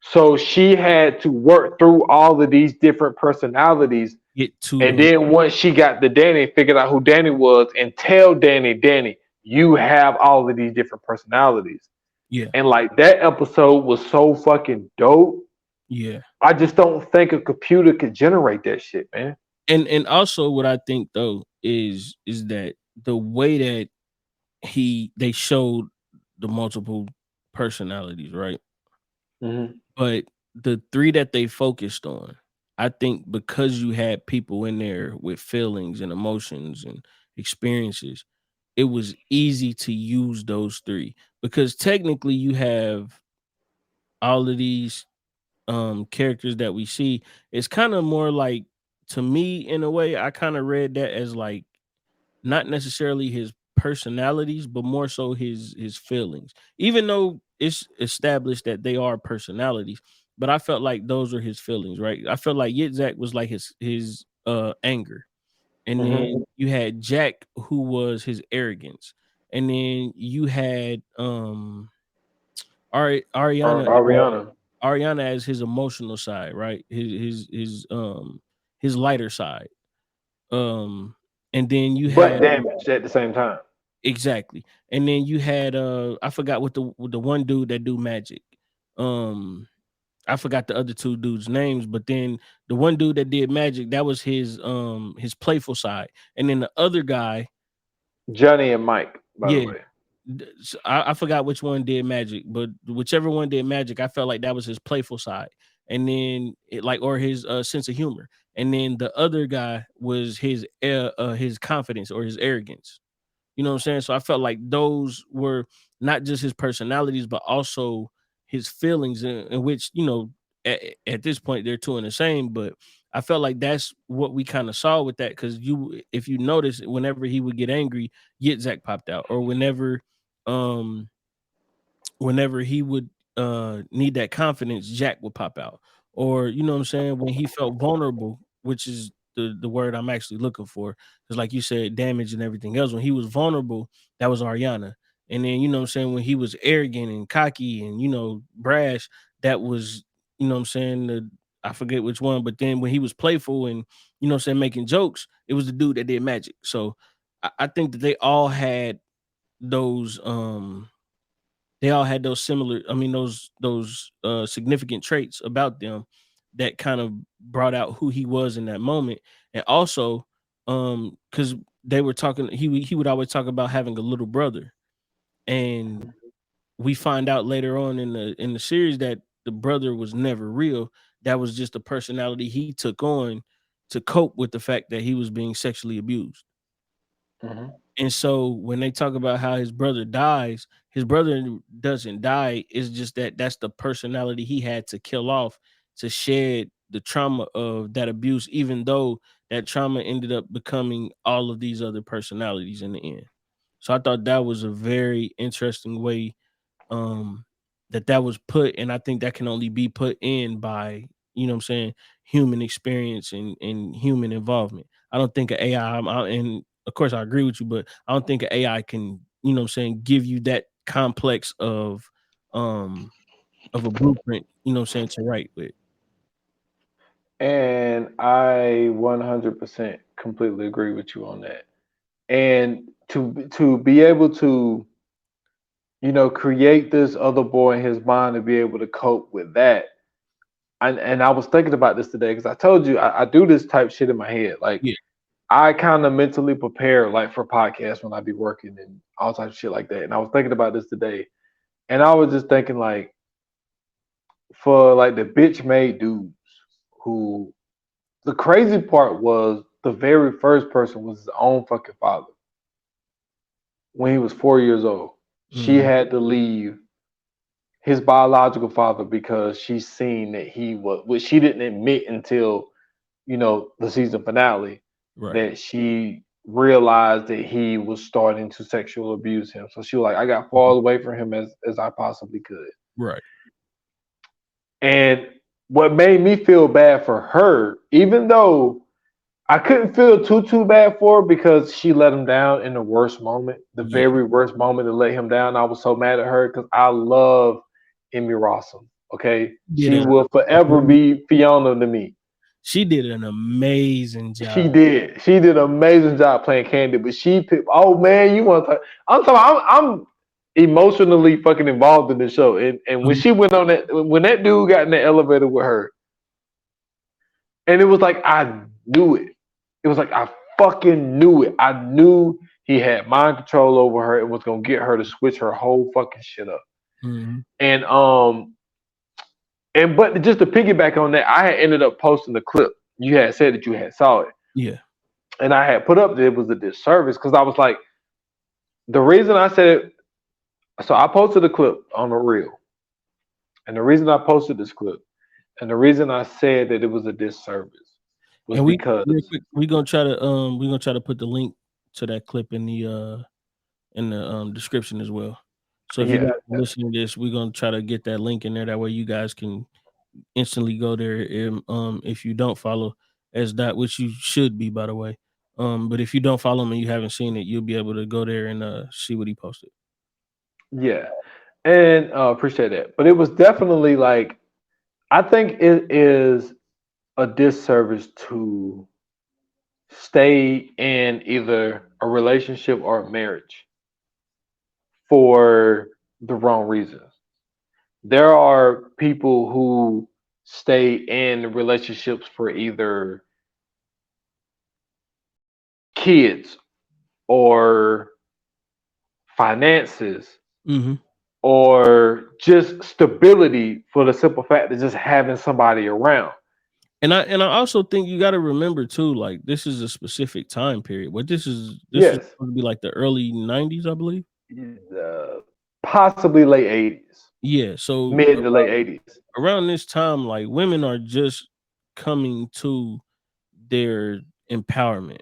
So she had to work through all of these different personalities. And then once she got the Danny, figured out who Danny was, and tell Danny, you have all of these different personalities. Yeah. And like that episode was so fucking dope. Yeah. I just don't think a computer could generate that shit, man. And also what I think though is that the way that they showed the multiple personalities, right? Mm-hmm. But the 3 that they focused on, I think because you had people in there with feelings and emotions and experiences, it was easy to use those 3 because technically you have all of these characters that we see. It's kind of more like, to me, in a way, I kind of read that as like not necessarily his personalities, but more so his feelings. Even though it's established that they are personalities, but I felt like those are his feelings, right? I felt like Yitzhak was like his anger, and then you had Jack, who was his arrogance, and then you had Ariana as his emotional side, right? His lighter side. And then you had damaged at the same time. exactly. And then you had I forgot what the one dude that do magic. I forgot the other 2 dudes' names, but then the one dude that did magic, that was his playful side. And then the other guy, Johnny and Mike, by the way. I forgot which one did magic, but whichever one did magic, I felt like that was his playful side, and then or his sense of humor, and then the other guy was his confidence or his arrogance. You know what I'm saying? So I felt like those were not just his personalities, but also his feelings, in which at this point they're 2 and the same. But I felt like that's what we kind of saw with that, because if you notice, whenever he would get angry, Yitzhak popped out, or um whenever he would need that confidence, Jack would pop out. Or you know what I'm saying, when he felt vulnerable, which is the word I'm actually looking for, because like you said, damage and everything else, when he was vulnerable, that was Ariana. And then you know what I'm saying, when he was arrogant and cocky and brash, that was, you know what I'm saying, I forget which one, but then when he was playful and you know what I'm saying, making jokes, it was the dude that did magic. So I think that they all had those similar, I mean, those significant traits about them that kind of brought out who he was in that moment. And also, because they were talking, he would always talk about having a little brother, and we find out later on in the series that the brother was never real. That was just a personality he took on to cope with the fact that he was being sexually abused. Mhm. And so when they talk about how his brother dies, his brother doesn't die. It's just that's the personality he had to kill off to shed the trauma of that abuse, even though that trauma ended up becoming all of these other personalities in the end. So I thought that was a very interesting way um that was put, and I think that can only be put in by, you know what I'm saying, human experience and human involvement. I don't think an AI, and of course I agree with you, but I don't think an AI can, you know what I'm saying, give you that complex um of a blueprint, you know what I'm saying, to write with. And I 100% completely agree with you on that. And to be able to, create this other boy in his mind to be able to cope with that. And I was thinking about this today because I told you I do this type shit in my head. Like Yeah. I kind of mentally prepare like for podcasts when I be working and all types of shit like that. And I was thinking about this today, and I was just thinking like for like the bitch made dudes who the crazy part was the very first person was his own fucking father. When he was 4 years old, she Mhm. had to leave his biological father because she seen that he was, which she didn't admit until the season finale, Right. that she realized that he was starting to sexual abuse him. So she was like, I got far away from him as I possibly could. Right. And what made me feel bad for her, even though I couldn't feel too bad for her because she let him down in the worst moment, the Yeah. very worst moment to let him down. I was so mad at her because I love Emmy Rossum. Okay, she will forever be Fiona to me. She did an amazing job. She did. She did an amazing job playing Candy. But oh man, you want to talk? I'm emotionally fucking involved in the show. And when she went on that, when that dude got in the elevator with her, and it was like I knew it. It was like I fucking knew it. I knew he had mind control over her and was gonna get her to switch her whole fucking shit up. Mm-hmm. And but just to piggyback on that, I had ended up posting the clip. You had said that you had saw it. Yeah. And I had put up that it was a disservice because I was like, the reason I said it, so I posted a clip on a reel. And the reason I posted this clip and the reason I said that it was a disservice was because we're gonna try to put the link to that clip in the description as well. So if you guys are listening to this, we're gonna try to get that link in there. That way you guys can instantly go there. If you don't follow which you should be, by the way. But if you don't follow him and you haven't seen it, you'll be able to go there and see what he posted. Yeah. And appreciate that. But it was definitely like, I think it is a disservice to stay in either a relationship or a marriage for the wrong reasons. There are people who stay in relationships for either kids or finances or just stability for the simple fact of just having somebody around. And I also think you got to remember too, like this is a specific time period. What this is Yes. supposed to be like the early 90s, I believe. Possibly late 80s. Yeah, so mid to late 80s. Around this time, like women are just coming to their empowerment.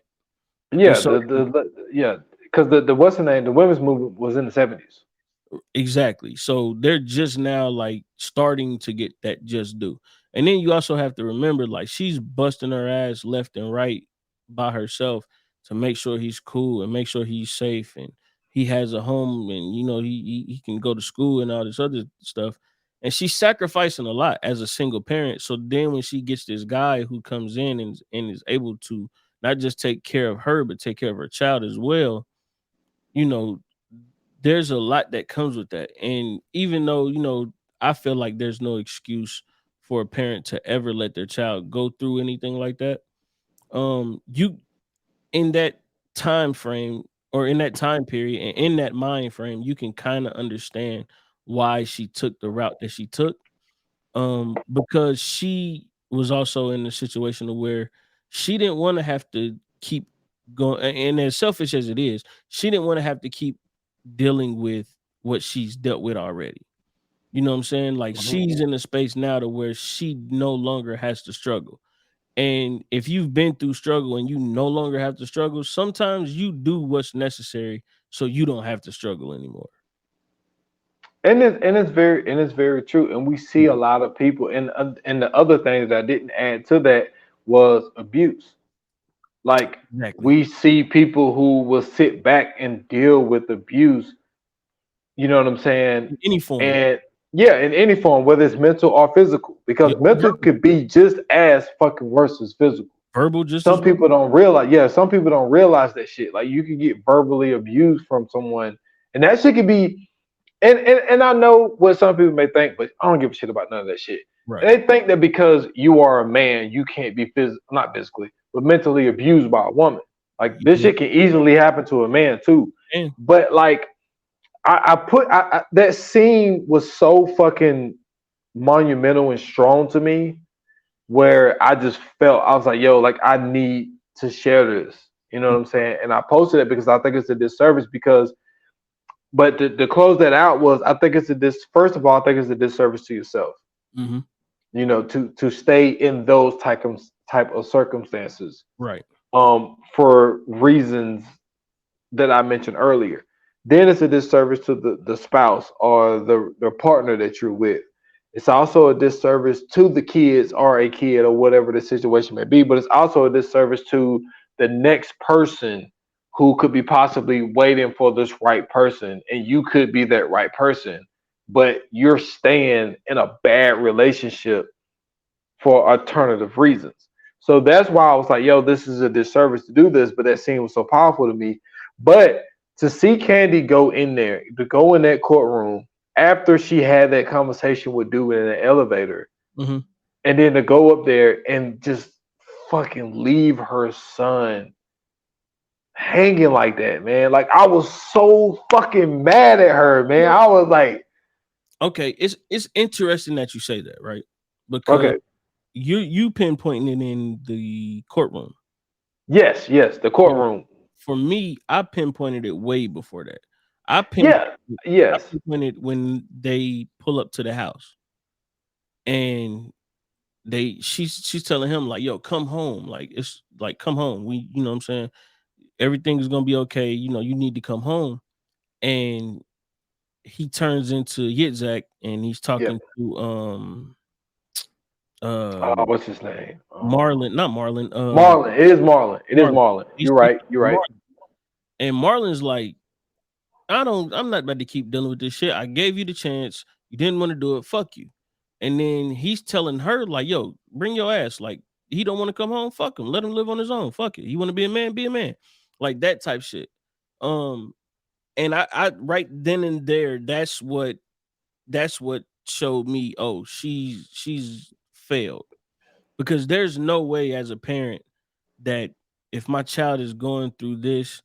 Yeah, so because the what's the name? The women's movement was in the 70s. exactly. So they're just now like starting to get that just due. And then you also have to remember, like, she's busting her ass left and right by herself to make sure he's cool and make sure he's safe and he has a home and he can go to school and all this other stuff. And she's sacrificing a lot as a single parent. So then when she gets this guy who comes in and is able to not just take care of her, but take care of her child as well, you know, there's a lot that comes with that. And even though, I feel like there's no excuse for a parent to ever let their child go through anything like that. You in that time frame or in that time period and in that mind frame, you can kind of understand why she took the route that she took. Because she was also in a situation where she didn't want to have to keep going, and as selfish as it is, she didn't want to have to keep dealing with what she's dealt with already. You know what I'm saying? Like, she's in a space now to where she no longer has to struggle. And if you've been through struggle and you no longer have to struggle, sometimes you do what's necessary so you don't have to struggle anymore. And it's very true. And we see a lot of people. And the other thing that I didn't add to that was abuse. Like, Exactly. we see people who will sit back and deal with abuse. You know what I'm saying? In any form. And yeah, in any form, whether it's mental or physical, because Yep. mental could be just as fucking worse as physical. Verbal just as Some well. people don't realize. Yeah, some people don't realize that shit. Like, you can get verbally abused from someone, and that shit could be. And I know what some people may think, but I don't give a shit about none of that shit. Right. They think that because you are a man, you can't be not physically, but mentally abused by a woman. Like, this shit can easily happen to a man too. And But like, that scene was so fucking monumental and strong to me, where I just felt, I was like, yo, like, I need to share this. You know what I'm saying? And I posted it because I think it's a disservice but to close that out was, I think first of all, I think it's a disservice to yourself. mm-hmm. To stay in those type of circumstances. Right. For reasons that I mentioned earlier. Then it's a disservice to the spouse or the partner that you're with. It's also a disservice to the kids or a kid or whatever the situation may be, but it's also a disservice to the next person who could be possibly waiting for this right person, and you could be that right person, but you're staying in a bad relationship for alternative reasons. So that's why I was like, yo, this is a disservice to do this, but that scene was so powerful to me. But to see Candy go in there, to go in that courtroom after she had that conversation with dude in the elevator, mm-hmm. and then to go up there and just fucking leave her son hanging like that, man. Like, I was so fucking mad at her, man. I was like, okay, it's interesting that you say that, right? Because okay, you pinpointing it in the courtroom. yes, the courtroom. For me, I pinpointed it way before that. I Yes, pinpointed when they pull up to the house and she's telling him, like, yo, come home. Like, it's like, come home. We, you know what I'm saying? Everything is gonna be okay. You need to come home. And he turns into Yitzhak and he's talking to what's his name? Marlon, not Marlon. Marlon. It is Marlon. It is Marlon. He's You're right. You're right. Marlon. And Marlon's like, I'm not about to keep dealing with this shit. I gave you the chance. You didn't want to do it. Fuck you. And then he's telling her, like, yo, bring your ass. Like, he don't want to come home. Fuck him. Let him live on his own. Fuck it. You want to be a man? Be a man. Like, that type shit. And I right then and there, that's what showed me, oh, she's failed. Because there's no way as a parent that if my child is going through this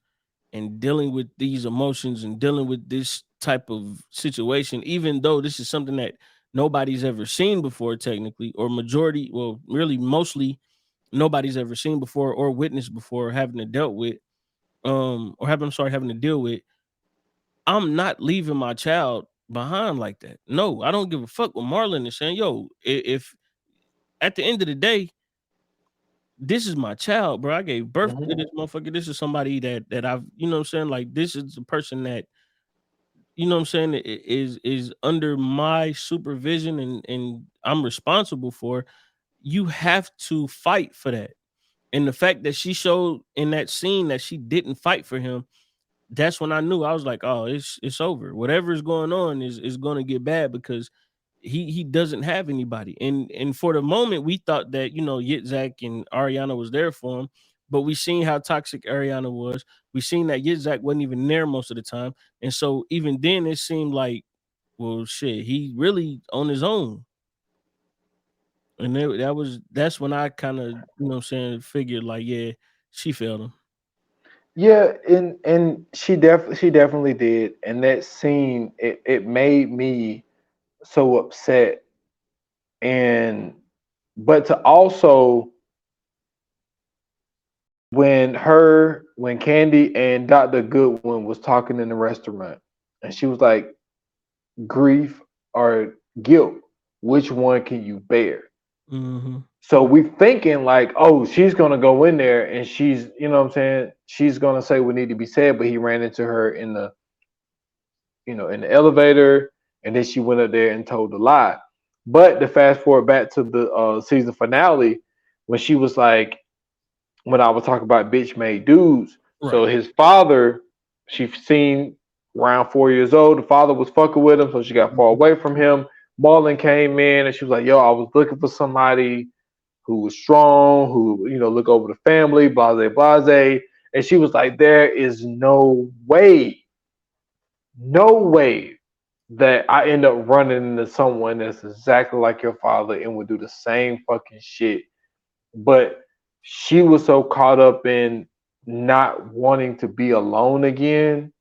and dealing with these emotions and dealing with this type of situation, even though this is something that nobody's ever seen before, technically, or really mostly nobody's ever seen before or witnessed before, or having to dealt with, having to deal with, I'm not leaving my child behind like that. No, I don't give a fuck what Marlon is saying. Yo, if at the end of the day, this is my child, bro. I gave birth Mhm. to this motherfucker. This is somebody that I've, you know what I'm saying? Like, this is the person that, you know what I'm saying, is under my supervision and I'm responsible for. You have to fight for that. And the fact that she showed in that scene that she didn't fight for him, that's when I knew. I was like, oh, it's over. Whatever is going on is going to get bad because he doesn't have anybody. And for the moment, we thought that, you know, Yitzhak and Ariana was there for him, but we seen how toxic Ariana was. We seen that Yitzhak wasn't even there most of the time, and so even then, it seemed like, well, shit, he really on his own. And that's when I kind of, you know what I'm saying, figured like, yeah, she failed him. Yeah, and she definitely did. And that scene, it made me so upset. And but to also when Candy and Dr. Goodwin was talking in the restaurant, and she was like, grief or guilt, which one can you bear? Mm-hmm. So we thinking like, oh, she's gonna go in there and she's, you know what I'm saying, she's gonna say what need to be said, but he ran into her in the, in the elevator, and then she went up there and told the lie. But to fast forward back to the season finale, when she was like, when I was talking about bitch made dudes. So Right. his father, she seen around 4 years old. The father was fucking with him, so she got far Mhm. away from him. Marlon came in and she was like, "Yo, I was looking for somebody who was strong, who look over the family, blase blase." And she was like, "There is no way that I end up running into someone that's exactly like your father and would do the same fucking shit." But she was so caught up in not wanting to be alone again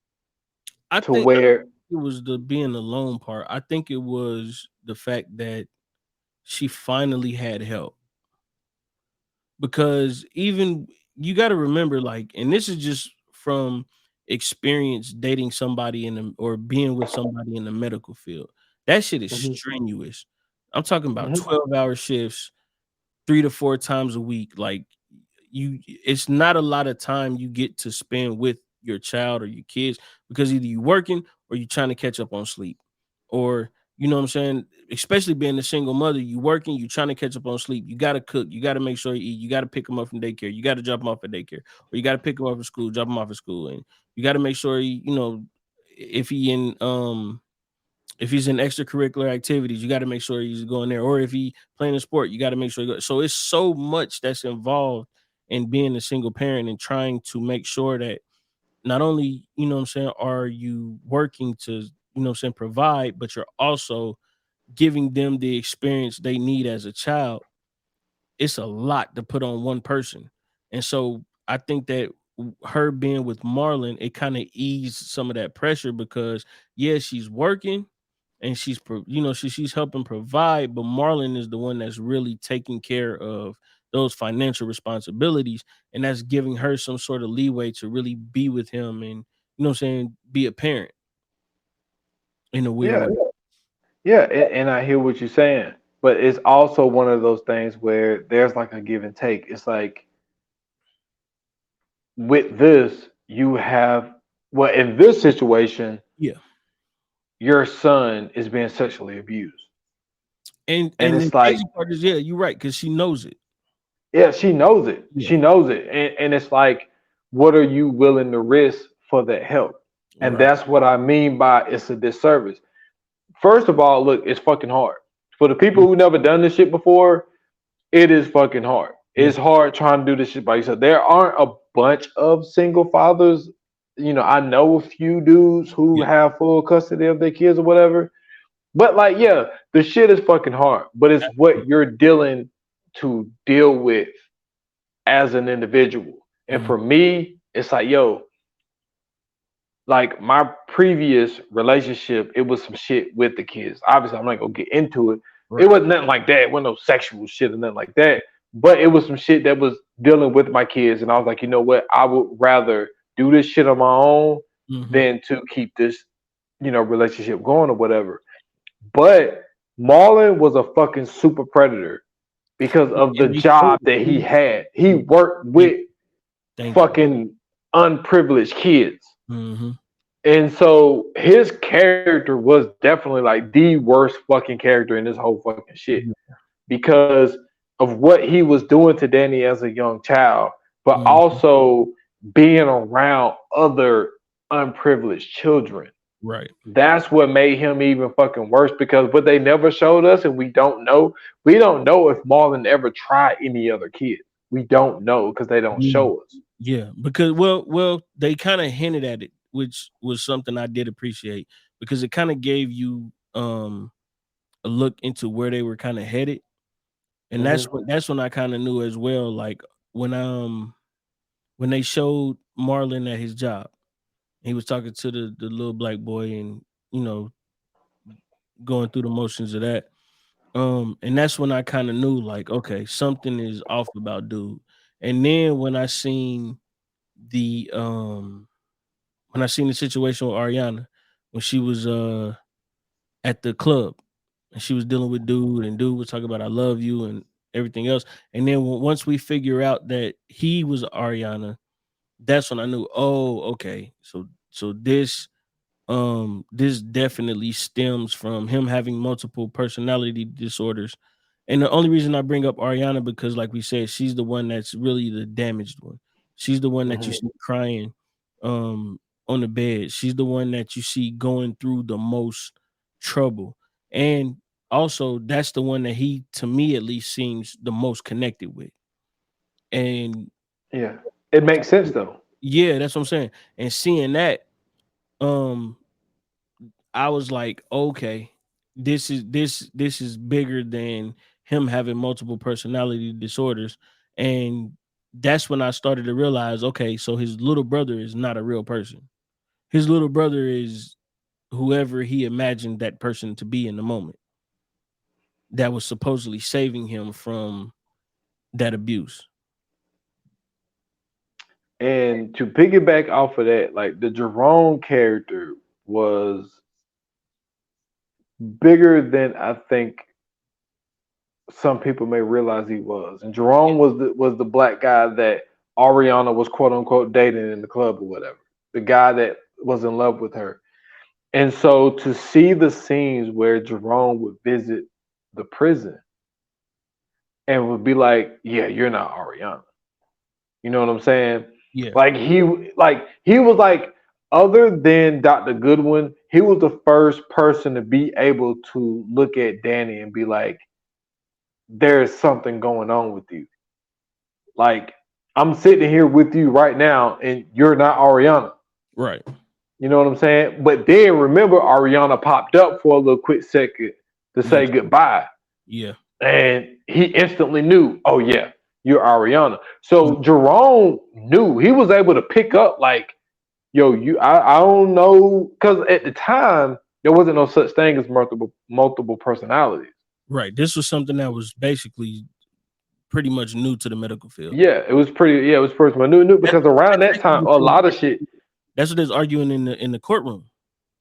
I to think where it was the being alone part. I think it was the fact that she finally had help. Because even you got to remember, like, and this is just from experience dating somebody or being with somebody in the medical field. That shit is Mhm, strenuous. I'm talking about mhm. 12-hour shifts, 3 to 4 times a week. Like, it's not a lot of time you get to spend with your child or your kids because either you working or you trying to catch up on sleep, or, you know what I'm saying, especially being a single mother, you working, you trying to catch up on sleep, you got to cook, you got to make sure you eat, you got to pick them up from daycare, you got to drop them off at daycare, or you got to pick them up from school, drop them off at school, and you got to make sure if he in if he's in extracurricular activities, you got to make sure he's going there. Or if he playing a sport, you got to make sure. So it's so much that's involved in being a single parent and trying to make sure that not only, you know what I'm saying, are you working to, you know what I'm saying, provide, but you're also giving them the experience they need as a child. It's a lot to put on one person. And so I think that her being with Marlon, it kind of eased some of that pressure because, yeah, she's working and she's helping provide, but Marlon is the one that's really taking care of those financial responsibilities, and that's giving her some sort of leeway to really be with him and, you know what I'm saying, be a parent in a weird Yeah, way. yeah, and I hear what you're saying, but it's also one of those things where there's like a give and take. It's like with this, you have, well, in this situation, Yeah. your son is being sexually abused, And and the it's like, crazy part is, yeah, you're right, because she knows it. yeah, she knows it. Yeah. She knows it. And it's like, what are you willing to risk for that help? And Right. that's what I mean by it's a disservice. First of all, look, it's fucking hard. For the people Mhm. who never done this shit before, it is fucking hard. Yeah. It's hard trying to do this shit by yourself. There aren't a bunch of single fathers. I know a few dudes who Yeah. have full custody of their kids or whatever. But like, yeah, the shit is fucking hard. But it's what you're dealing to deal with as an individual. And Mhm. for me, it's like, yo, like my previous relationship, it was some shit with the kids. Obviously, I'm not gonna get into it. It Right. wasn't nothing like that. It wasn't no sexual shit or nothing like that. But it was some shit that was dealing with my kids. And I was like, you know what? I would rather do this shit on my own Mhm. than to keep this, relationship going or whatever. But Marlon was a fucking super predator. because of the And they showed job it, that he too. had. He worked Yeah. with Thank fucking unprivileged kids. you. Mm-hmm. And so his character was definitely like the worst fucking character in this whole fucking shit because of what he was doing to Danny as a young child, but Mm-hmm. also being around other unprivileged children. Right. That's what made him even fucking worse because what they never showed us, and we don't know if Marlon ever tried any other kids. We don't know because they don't Yeah. show us. Yeah, because well, they kind of hinted at it, which was something I did appreciate because it kind of gave you a look into where they were kind of headed, and that's when I kind of knew as well. Like when they showed Marlon at his job, he was talking to the little black boy, and you know going through the motions of that. And that's when I kind of knew like, okay, something is off about dude. And then the when I seen the situation with Ariana when she was at the club and she was dealing with dude and dude was talking about I love you and everything else. And then once we figure out that he was Ariana, that's when I knew, oh, okay. So this definitely stems from him having multiple personality disorders. And the only reason I bring up Ariana because, like we said, she's the one that's really the damaged one. She's the one that you see crying um, on the bed. She's the one that you see going through the most trouble. And also, that's the one that he, to me at least, seems the most connected with. And Yeah, it makes sense though. yeah, that's what I'm saying. And seeing that, um, I was like, okay, this is bigger than him having multiple personality disorders. And that's when I started to realize, okay, so his little brother is not a real person. His little brother is whoever he imagined that person to be in the moment that was supposedly saving him from that abuse. And to piggyback off of that, like the Jerome character was bigger than I think some people may realize he was. And Jerome was the black guy that Ariana was quote unquote dating in the club or whatever. The guy that was in love with her. And so to see the scenes where Jerome would visit the prison and would be like, "Yeah, you're not Ariana." You know what I'm saying? Yeah. He was like, other than Dr. Goodwin, he was the first person to be able to look at Danny and be like, there's something going on with you. Like, I'm sitting here with you right now and you're not Ariana. Right. You know what I'm saying? But then remember, Ariana popped up for a little quick second to say goodbye. Yeah. And he instantly knew, oh yeah, you're Ariana. So Jerome knew. He was able to pick up like, yo, I don't know, because at the time there wasn't no such thing as multiple personalities. Right. This was something that was basically pretty much new to the medical field. Yeah, it was pretty new because around that time a lot of shit. That's what they're arguing in the courtroom.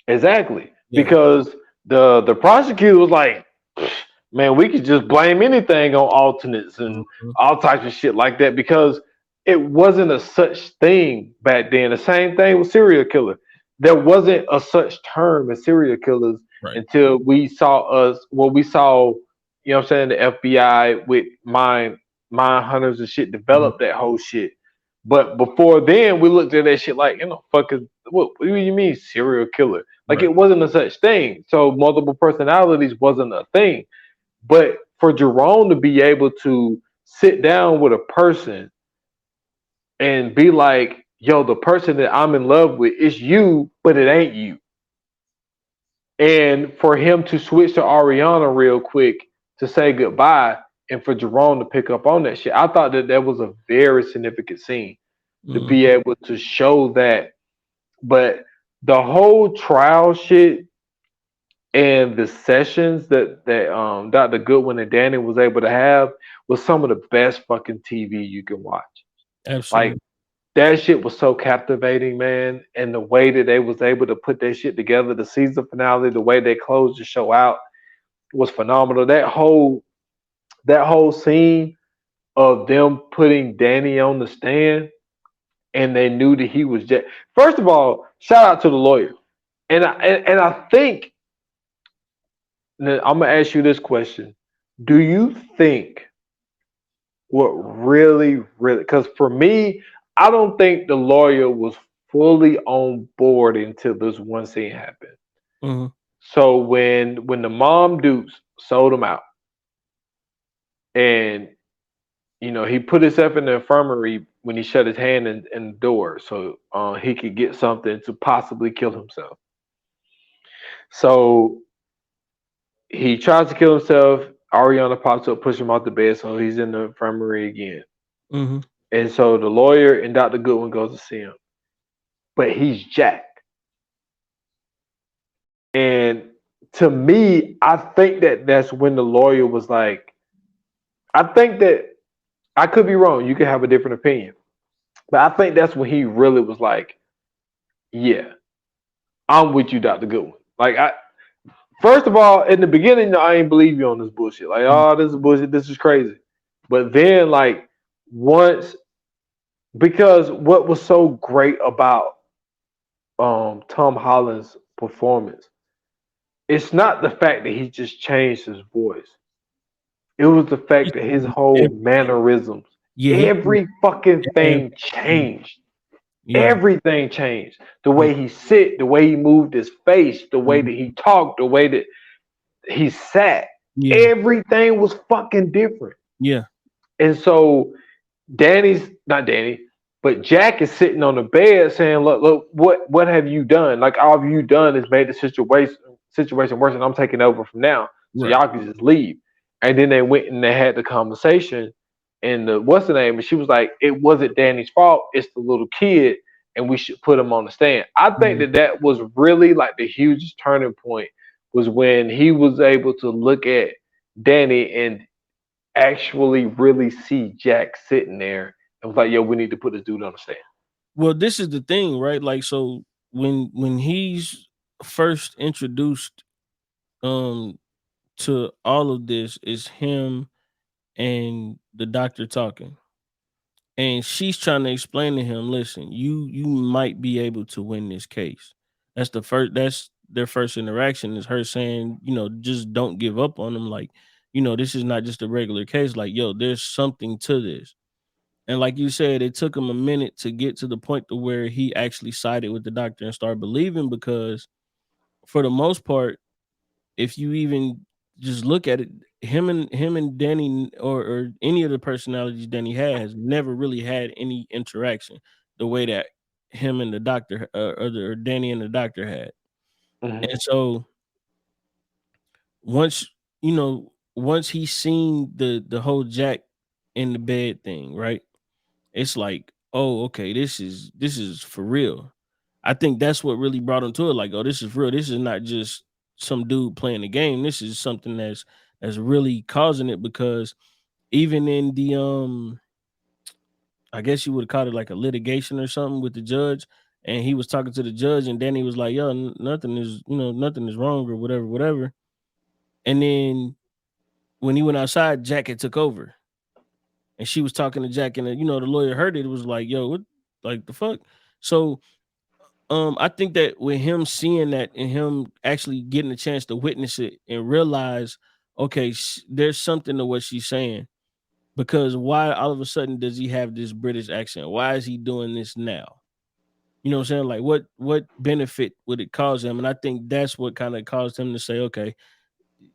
Exactly. Yeah. Because the prosecutor was like, man, we could just blame anything on alternates and all types of shit like that because it wasn't a such thing back then. The same thing with serial killer. There wasn't a such term as serial killers until we saw, you know what I'm saying, the FBI with mind hunters and shit developed that whole shit. But before then, we looked at that shit like, what do you mean serial killer? Like it wasn't a such thing. So multiple personalities wasn't a thing. But for Jerome to be able to sit down with a person and be like, yo, the person that I'm in love with is you, but it ain't you. And for him to switch to Ariana real quick to say goodbye and for Jerome to pick up on that shit, I thought that was a very significant scene to be able to show that. But the whole trial shit and the sessions that Dr. Goodwin and Danny was able to have was some of the best fucking TV you can watch. Absolutely. Like that shit was so captivating, man. And the way that they was able to put that shit together, the season finale, the way they closed the show out was phenomenal. That whole that whole scene of them putting Danny on the stand and they knew that he was Jack. First of all, shout out to the lawyer. And I think that I'm gonna ask you this question. Do you think what really, because for me, I don't think the lawyer was fully on board until this one scene happened. Mhm. So when the mom Dukes sold him out and he put himself in the infirmary when he shut his hand in the door so he could get something to possibly kill himself. So he tries to kill himself. Ariana pops up, pushes him off the bed, so he's in the infirmary again. Mhm. And so the lawyer and Dr. Goodwin goes to see him, but he's Jack. And to me, I think that that's when the lawyer was like, I think that I could be wrong. You could have a different opinion, but I think that's when he really was like, yeah, I'm with you, Dr. Goodwin. Like first of all, in the beginning, I ain't believe you on this bullshit. Like, oh, this is bullshit. This is crazy. But then, like, once, because what was so great about Tom Holland's performance, it's not the fact that he just changed his voice. It was the fact that his whole mannerisms, Yeah, every fucking thing everything. changed. Yeah. Everything changed. The way he sit, the way he moved his face, the way that he talked, the way that he sat. Yeah. Everything was fucking different. Yeah. And so not Danny, but Jack is sitting on the bed saying, look, what have you done? Like, all you done is made the situation worse, and I'm taking over from now. So Right. y'all can just leave. And then they went and they had the conversation, and what's the name? And she was like, it wasn't Danny's fault, it's the little kid, and we should put him on the stand. I think that was really like the hugest turning point was when he was able to look at Danny and actually really see Jack sitting there and was like, yo, we need to put this dude on the stand. Well, this is the thing, right? Like, so when he's first introduced to all of this is him and the doctor talking. And she's trying to explain to him, listen, you might be able to win this case. That's their first interaction is her saying, just don't give up on him. Like, this is not just a regular case. Like, yo, there's something to this. And like you said, it took him a minute to get to the point to where he actually sided with the doctor and started believing, because for the most part, if you even just look at it, him and Danny or any of the personalities Danny has never really had any interaction the way that him and the doctor or Danny and the doctor had. And so once once he seen the whole Jack in the bed thing, right? It's like, oh, okay, this is for real. I think that's what really brought him to it. Like, oh, this is real. This is not just some dude playing the game. This is something that's really causing it, because even in the I guess you would have called it like a litigation or something with the judge, and he was talking to the judge, and Danny was like, yo, nothing is wrong or whatever. And then when he went outside, Jack had took over. And she was talking to Jack, and the lawyer heard it. It was like, yo, what, like, the fuck? So I think that with him seeing that and him actually getting a chance to witness it and realize, okay, there's something to what she's saying, because why all of a sudden does he have this British accent? Why is he doing this now? You know what I'm saying? Like, what benefit would it cause him? And I think that's what kind of caused him to say, okay,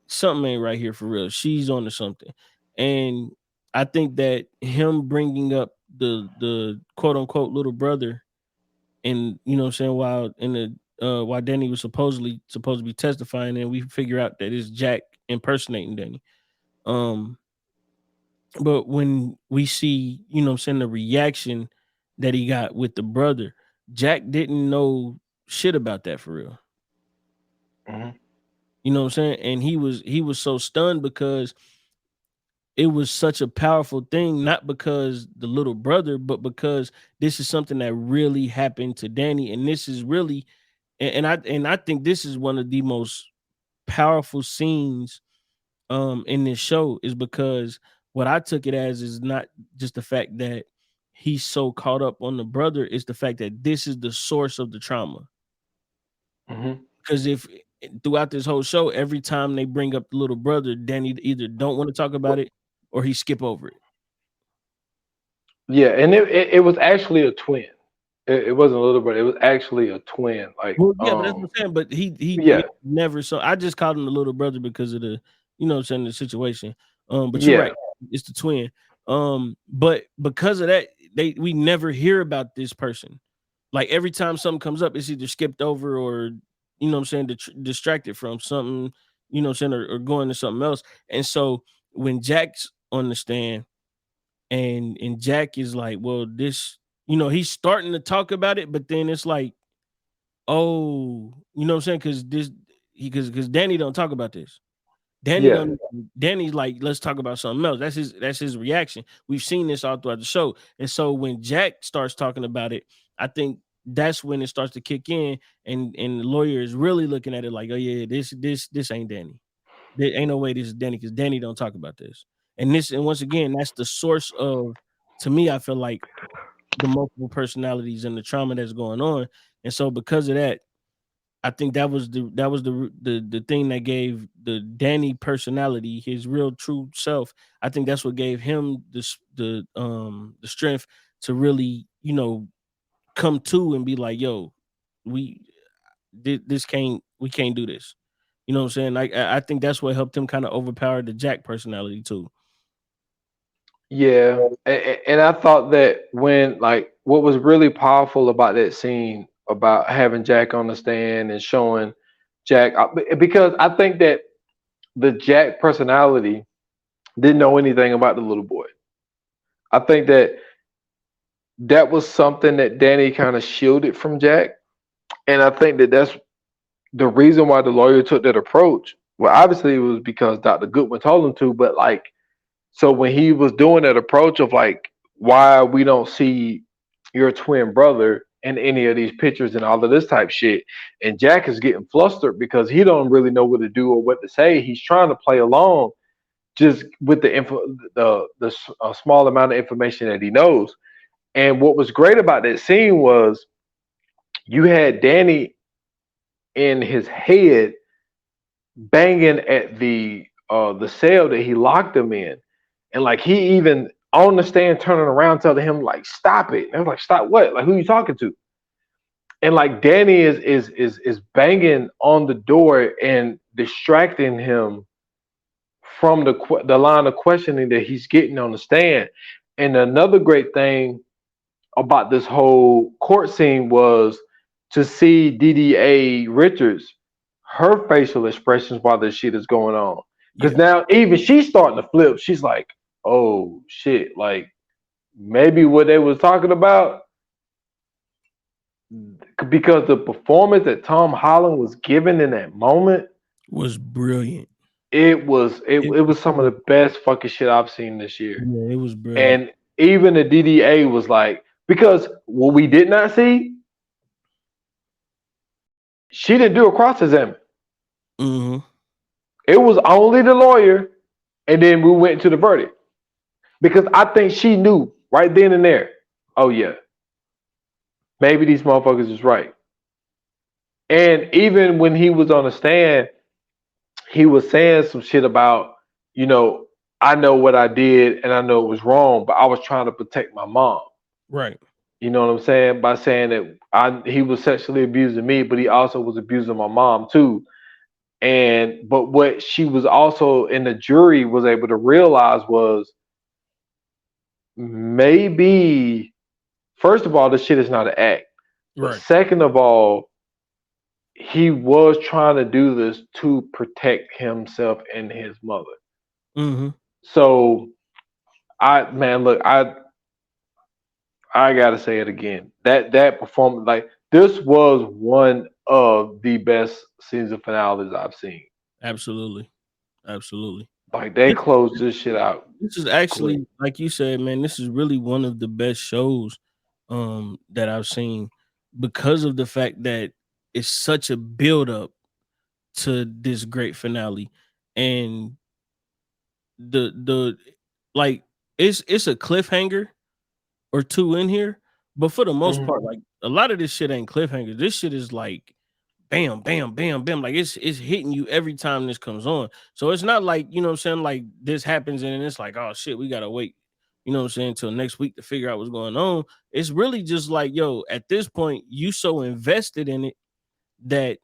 something ain't right here for real. She's on to something. And I think that him bringing up the quote unquote little brother, and what I'm saying, while Danny was supposed to be testifying, and we figure out that it's Jack impersonating Danny. But when we see, what I'm saying, the reaction that he got with the brother, Jack didn't know shit about that for real. You know what I'm saying? And he was so stunned because it was such a powerful thing, not because the little brother, but because this is something that really happened to Danny. And this is really, and I think this is one of the most powerful scenes in this show is because what I took it as is not just the fact that he's so caught up on the brother, it's the fact that this is the source of the trauma. Because if throughout this whole show, every time they bring up the little brother, Danny either don't want to talk about it or he skip over it. Yeah, and it was actually a twin. It wasn't a little brother. It was actually a twin. Like, Well, yeah, but that's what I'm saying. But he yeah, never. So I just called him the little brother because of the, you know what I'm saying, the situation. But yeah, you're right, it's the twin. But because of that, we never hear about this person. Like every time something comes up, it's either skipped over or, you know what I'm saying, distracted from something, you know what I'm saying, or going to something else. And so when Jack's on the stand and Jack is like, well, this, you know, he's starting to talk about it, but then it's like, oh, you know what I'm saying? Because Danny don't talk about this. yeah, Danny's like, let's talk about something else. That's his reaction. We've seen this all throughout the show. And so when Jack starts talking about it, I think that's when it starts to kick in, and the lawyer is really looking at it like, oh yeah, this ain't Danny. There ain't no way this is Danny, because Danny don't talk about this. And once again, that's the source of, to me, I feel like the multiple personalities and the trauma that's going on. And so because of that, I think that was the thing that gave the Danny personality, his real true self. I think that's what gave him the strength to really, you know, come to and be like, yo, we can't do this. You know what I'm saying? Like I think that's what helped him kind of overpower the Jack personality too. yeah. And I thought that when, like, what was really powerful about that scene about having Jack on the stand and showing Jack, because I think that the Jack personality didn't know anything about the little boy. I think that was something that Danny kind of shielded from Jack, and I think that that's the reason why the lawyer took that approach. Well, obviously it was because Dr. Goodwin told him to, but like, so when he was doing that approach of like, why we don't see your twin brother in any of these pictures and all of this type shit, and Jack is getting flustered because he don't really know what to do or what to say. He's trying to play along just with the small amount of information that he knows. And what was great about that scene was you had Danny in his head banging at the cell that he locked him in, and like he even on the stand turning around telling him like stop it. And I was like, stop what? Like, who you talking to? And like Danny is banging on the door and distracting him from the line of questioning that he's getting on the stand. And another great thing about this whole court scene was to see DDA Richards, her facial expressions while this shit is going on. Because now even she's starting to flip. She's like, oh shit, like maybe what they was talking about, because the performance that Tom Holland was giving in that moment was brilliant. It was some of the best fucking shit I've seen this year. Yeah, it was brilliant. And even the DDA was like, because what we did not see, she didn't do a cross examine. Mm-hmm. It was only the lawyer, and then we went to the verdict. Because I think she knew right then and there, oh yeah, maybe these motherfuckers is right. And even when he was on the stand, he was saying some shit about, you know, I know what I did and I know it was wrong, but I was trying to protect my mom. Right. You know what I'm saying? By saying that he was sexually abusing me, but he also was abusing my mom too. But what she was also in the jury was able to realize was maybe, first of all, this shit is not an act. But right. Second of all, he was trying to do this to protect himself and his mother. Mm-hmm. So I gotta say it again. That performance, like, this was one of the best season finales I've seen. Absolutely. Like, they closed this shit out. This is actually, like you said, man, this is really one of the best shows that I've seen, because of the fact that it's such a build up to this great finale. And the like it's a cliffhanger or two in here, but for the most Mhm. part, like a lot of this shit ain't cliffhanger. This shit is like bam, bam, bam, bam. Like it's hitting you every time this comes on. So it's not like, you know what I'm saying, like this happens and then it's like, oh shit, we gotta wait, you know what I'm saying, until next week to figure out what's going on. It's really just like, yo, at this point, you so invested in it that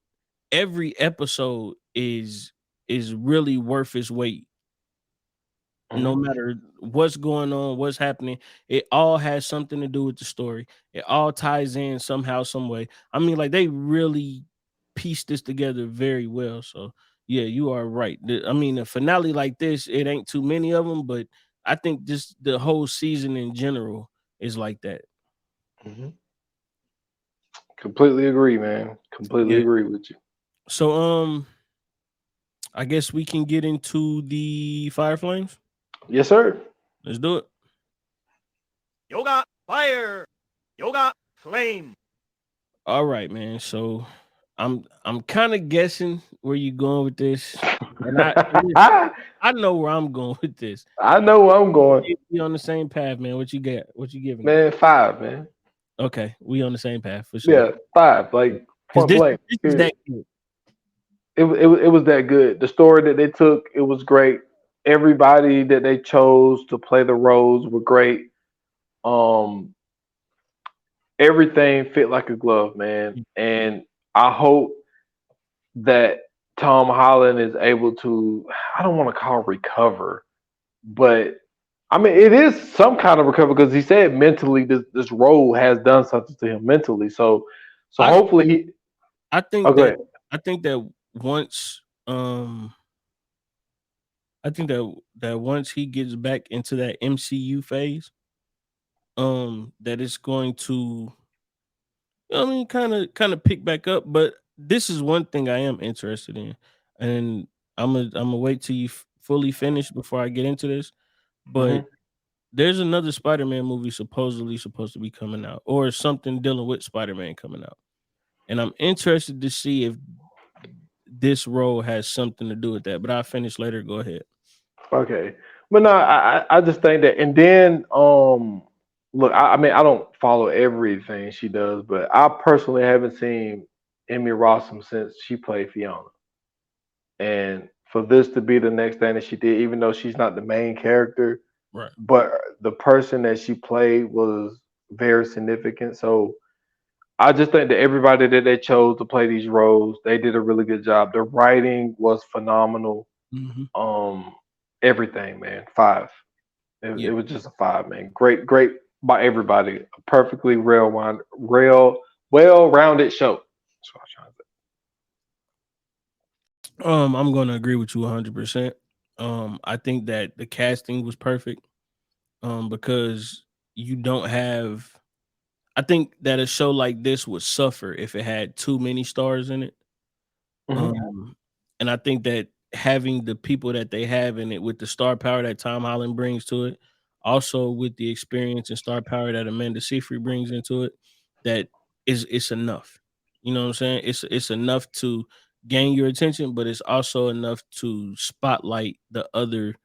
every episode is really worth its weight. No Mhm. matter what's going on, what's happening, it all has something to do with the story. It all ties in somehow, some way. I mean, like they really pieced this together very well. So yeah, you are right. I mean, a finale like this, it ain't too many of them, but I think just the whole season in general is like that. Mhm. Completely agree, man. Completely Yeah. agree with you. So I guess we can get into the Fire Flames. Yes, sir. Let's do it. Yoga fire. Yoga flame. All right, man. So I'm kind of guessing where you're going with this, and I know where I'm going with this. I know where I'm going. We on the same path, man. What you get? What you giving it? Man, 5, man. Okay, we on the same path for sure. Yeah, 5. Like Because point blank. this is that good. It was that good. The story that they took, it was great. Everybody that they chose to play the roles were great. Um, Everything fit like a glove, man. And I hope that Tom Holland is able to, I don't want to call recover, but I mean it is some kind of recover because he said mentally this role has done something to him mentally. So I hopefully he I oh think go that ahead. I think that once I think that once he gets back into that MCU phase, that it's going to, I mean, kind of pick back up. But this is one thing I am interested in, and I'm gonna wait till you fully finish before I get into this. But Mhm. there's another Spider-Man movie supposedly supposed to be coming out, or something dealing with Spider-Man coming out, and I'm interested to see if this role has something to do with that. But I'll finish later. Go ahead. Okay. But no, I just think that and then look, I mean I don't follow everything she does, but I personally haven't seen Emmy Rossum since she played Fiona. And for this to be the next thing that she did, even though she's not the main character, Right. but the person that she played was very significant. So I just think that everybody that they chose to play these roles, they did a really good job. The writing was phenomenal. Mm-hmm. Um, Everything, man. 5. It Yeah. was just a 5, man. Great, great by everybody. A perfectly well-rounded show. That's what I was trying to say. I'm gonna agree with you 100%. I think that the casting was perfect. Because you don't have. I think that a show like this would suffer if it had too many stars in it. Mhm. And I think that having the people that they have in it with the star power that Tom Holland brings to it, also with the experience and star power that Amanda Seyfried brings into it, that it's enough. You know what I'm saying? It's enough to gain your attention, but it's also enough to spotlight the other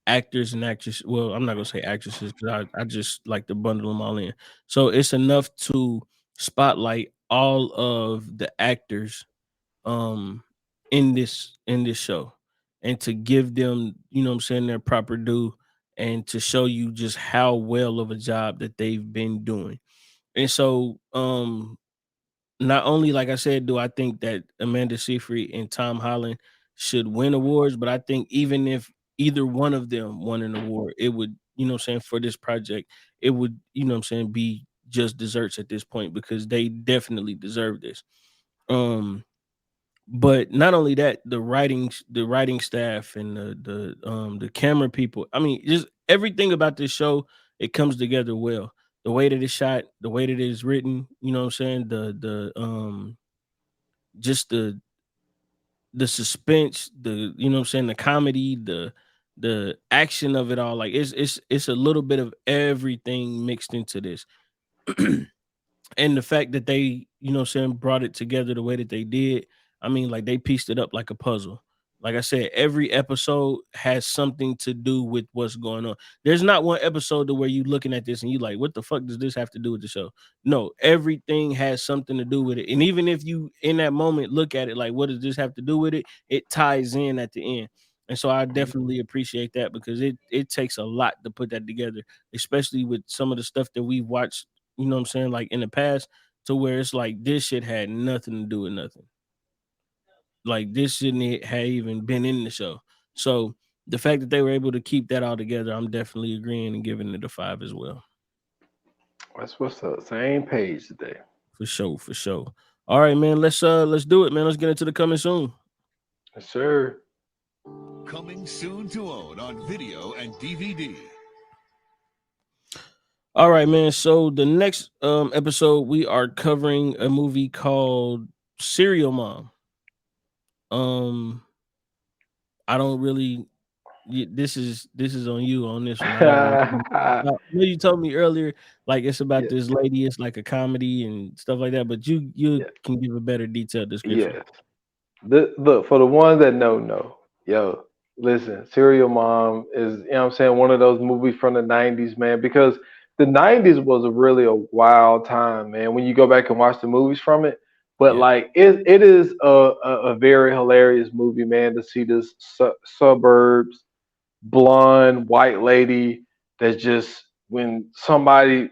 actors and actresses. Well, I'm not gonna say actresses because I just like to bundle them all in. So it's enough to spotlight all of the actors um in this show, and to give them, you know what I'm saying, their proper due, and to show you just how well of a job that they've been doing. And so not only, like I said, do I think that Amanda Seyfried and Tom Holland should win awards, but I think even if either one of them won an award, it would, you know what I'm saying, for this project, it would, you know what I'm saying, be just desserts at this point because they definitely deserve this. Um but not only that, the writing staff and the camera people, I mean, just everything about this show, it comes together well. The way that it's shot, the way that it is written, you know what I'm saying? The just the suspense, the, you know what I'm saying, the comedy, the action of it all. Like it's a little bit of everything mixed into this. And the fact that they, you know what I'm saying, brought it together the way that they did, I mean, like they pieced it up like a puzzle. Like I said, every episode has something to do with what's going on. There's not one episode to where you looking at this and you like, what the fuck does this have to do with the show? No, everything has something to do with it. And even if you in that moment look at it like, what does this have to do with it? It ties in at the end. And so I definitely appreciate that because it takes a lot to put that together, especially with some of the stuff that we've watched, you know what I'm saying, like in the past, to where it's like this shit had nothing to do with nothing. Like this shouldn't have even been in the show. So the fact that they were able to keep that all together, I'm definitely agreeing and giving it a 5 as well. That's what's up. Same page today. For sure, for sure. All right, man. Let's do it, man. Let's get into the coming soon. Yes, sir. Coming soon to own on video and DVD. All right, man. So the next episode, we are covering a movie called Serial Mom. I don't really. This is on you on this one. I know you told me earlier, like it's about this lady. It's like a comedy and stuff like that. But you can give a better detailed description. Yes. Look, for the ones that know, yo, listen, Serial Mom is, you know what I'm saying, one of those movies from the 90s, man, because the 90s was really a wild time, man, when you go back and watch the movies from it. But like it is a very hilarious movie, man, to see this suburbs blonde white lady that's just, when somebody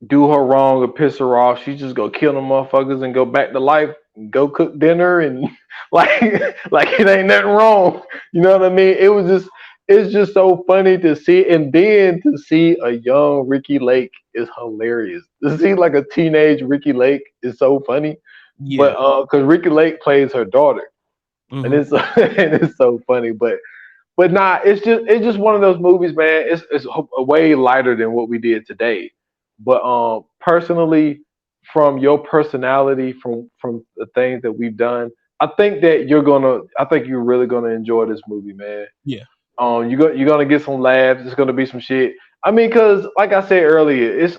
do her wrong or piss her off, she just go kill them motherfuckers and go back to life and go cook dinner and like it ain't nothing wrong. You know what I mean? It's just so funny to see, and then to see a young Ricky Lake is hilarious. To see like a teenage Ricky Lake is so funny. Yeah. But because Ricky Lake plays her daughter, and it's so funny. But nah, it's just one of those movies, man. It's way lighter than what we did today. But personally, from your personality, from the things that we've done, I think you're really gonna enjoy this movie, man. Yeah. You're gonna get some laughs. It's gonna be some shit. I mean, cause like I said earlier, it's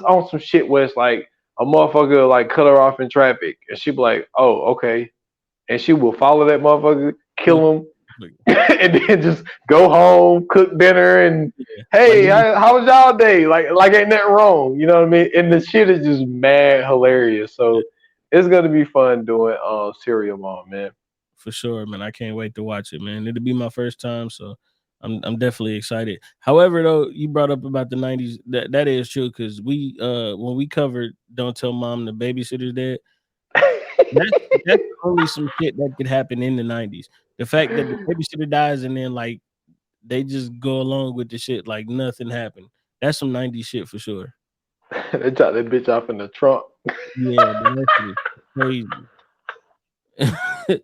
on some shit where it's like a motherfucker like cut her off in traffic, and she be like, "Oh, okay," and she will follow that motherfucker, kill him, and then just go home, cook dinner, and hey, how was y'all day? Like ain't nothing wrong, you know what I mean? And the shit is just mad hilarious. So it's gonna be fun doing Serial Mom, man. For sure, man. I can't wait to watch it, man. It'll be my first time, so I'm definitely excited. However, though, you brought up about the 90s. That is true, because we when we covered Don't Tell Mom the Babysitter's Dead, that's only some shit that could happen in the 90s. The fact that the babysitter dies and then like they just go along with the shit like nothing happened. That's some 90s shit for sure. They dropped that bitch off in the trunk. Yeah, that shit is crazy.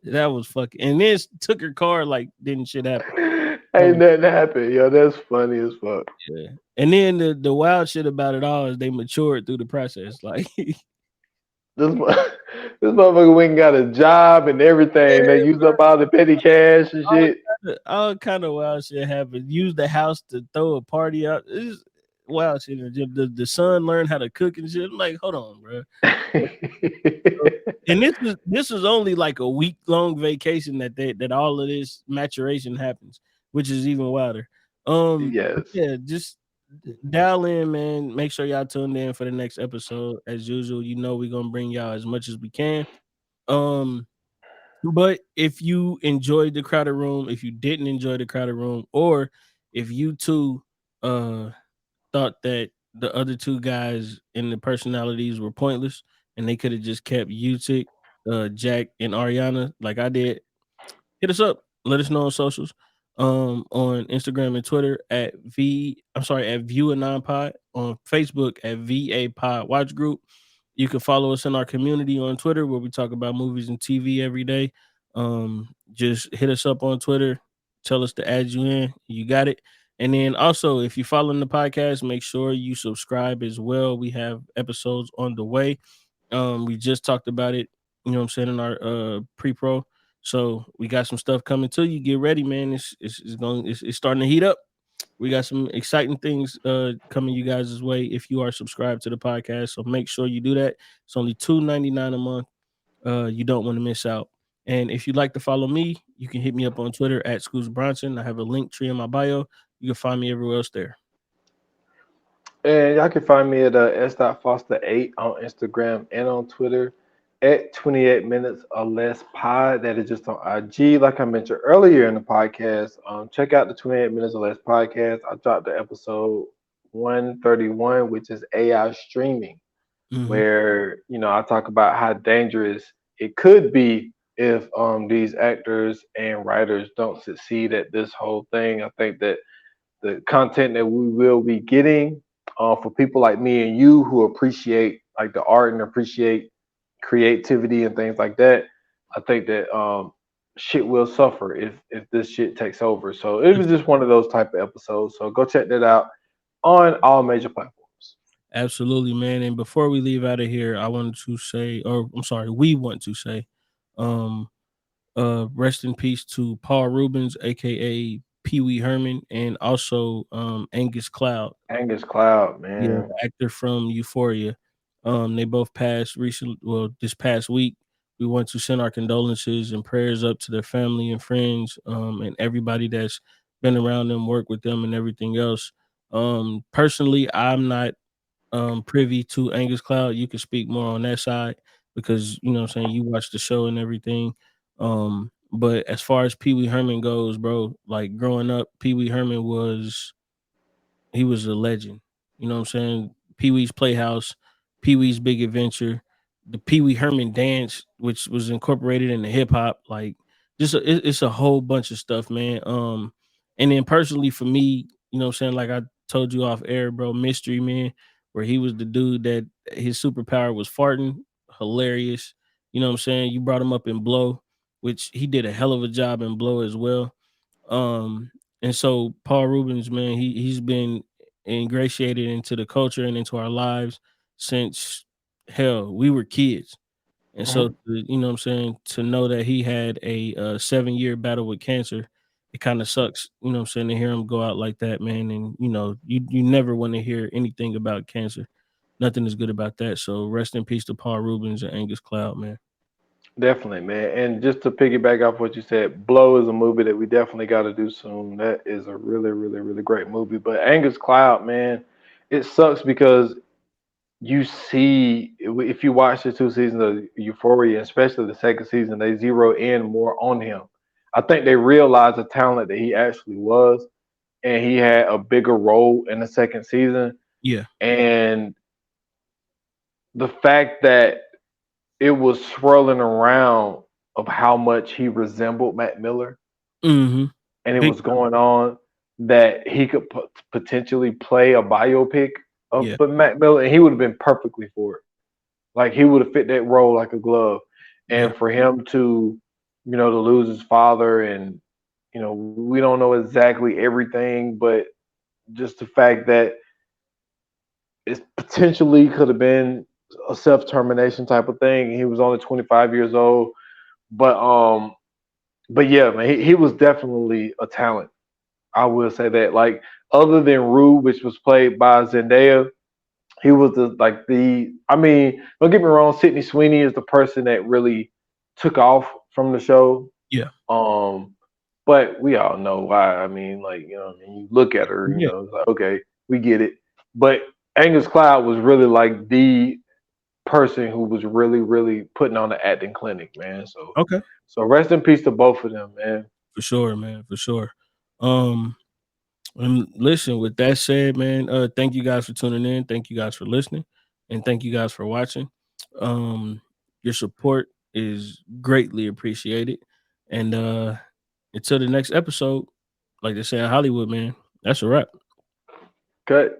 That was fucking, and then took her car like didn't shit happen. Ain't nothing happened, yo. That's funny as fuck. Yeah, and then the wild shit about it all is they matured through the process. Like this motherfucker went and got a job and everything. They used up all the petty cash and shit. All kind of wild shit happened. Used the house to throw a party out. It's wild shit. The son learned how to cook and shit. I'm like, hold on, bro. And this was only like a week-long vacation that all of this maturation happens, which is even wilder. Yes. Yeah, just dial in, man. Make sure y'all tuned in for the next episode. As usual, you know we're gonna bring y'all as much as we can. But if you enjoyed the Crowded Room, if you didn't enjoy the Crowded Room, or if you too thought that the other two guys and the personalities were pointless and they could have just kept Utic, Jack, and Ariana like I did, hit us up. Let us know on socials. On Instagram and Twitter at View Anon Pod, on Facebook at VA Pod Watch Group. You can follow us in our community on Twitter where we talk about movies and TV every day. Just hit us up on Twitter. Tell us to add you in. You got it. And then also, if you're following the podcast, make sure you subscribe as well. We have episodes on the way. We just talked about it, you know what I'm saying, in our pre-pro. So we got some stuff coming to you. Get ready, man. It's starting to heat up. We got some exciting things coming you guys' way if you are subscribed to the podcast. So make sure you do that. It's only $2.99 a month. You don't want to miss out. And if you'd like to follow me, you can hit me up on Twitter at Scoots Bronson. I have a link tree in my bio. You can find me everywhere else there. And y'all can find me at s.foster8 on Instagram and on Twitter at 28 minutes or less pod. That is just on IG. Like I mentioned earlier in the podcast, check out the 28 minutes or less podcast. I dropped the episode 131, which is AI streaming, where I talk about how dangerous it could be if these actors and writers don't succeed at this whole thing. I think that the content that we will be getting for people like me and you who appreciate like the art and appreciate creativity and things like that, I think that shit will suffer if this shit takes over. So it was just one of those type of episodes. So go check that out on all major platforms. Absolutely, man. And before we leave out of here, I wanted to say, or I'm sorry, we want to say, rest in peace to Paul Rubens, aka Pee Wee Herman, and also Angus Cloud. Angus Cloud, Yeah, man. actor from Euphoria. They both passed recently. Well, this past week, we want to send our condolences and prayers up to their family and friends, and everybody that's been around them, work with them, and everything else. Personally, I'm not privy to Angus Cloud. You can speak more on that side because you know what I'm saying, you watch the show and everything. But as far as Pee Wee Herman goes, bro, like growing up, Pee Wee Herman was a legend. You know what I'm saying? Pee Wee's Playhouse, Pee Wee's Big Adventure, the Pee Wee Herman dance, which was incorporated into hip hop, like it's a whole bunch of stuff, man. And then personally for me, you know what I'm saying, like I told you off air, bro, Mystery Man, where he was the dude that his superpower was farting, hilarious. You know what I'm saying? You brought him up in Blow, which he did a hell of a job in Blow as well. And so Paul Rubens, man, he's been ingratiated into the culture and into our lives since hell we were kids. And so you know what I'm saying, to know that he had a 7-year battle with cancer, it kind of sucks, you know what I'm saying, to hear him go out like that, man. And you never want to hear anything about cancer. Nothing is good about that. So rest in peace to Paul Rubens and Angus Cloud, man. Definitely, man. And just to piggyback off what you said, Blow is a movie that we definitely got to do soon. That is a really, really, really great movie. But Angus Cloud, man, it sucks because you see, if you watch the 2 seasons of Euphoria, especially the second season, they zero in more on him. I think they realized the talent that he actually was, and he had a bigger role in the second season. Yeah. And the fact that it was swirling around of how much he resembled Matt Miller, and it was going on that he could potentially play a biopic of but Matt Miller, and he would have been perfectly for it. Like he would have fit that role like a glove. And for him to, to lose his father, and we don't know exactly everything, but just the fact that it potentially could have been a self-termination type of thing. He was only 25 years old, but yeah, man, he was definitely a talent. I will say that. Like other than Rue, which was played by Zendaya, he was I mean, don't get me wrong, Sydney Sweeney is the person that really took off from the show. Yeah. But we all know why. I mean, like, you look at her, it's like, okay, we get it. But Angus Cloud was really like the person who was really, really putting on the acting clinic, man. So so rest in peace to both of them, man. For sure, man. For sure. And listen, with that said, man, thank you guys for tuning in. Thank you guys for listening. And thank you guys for watching. Your support is greatly appreciated. And until the next episode, like they say in Hollywood, man, that's a wrap. Cut.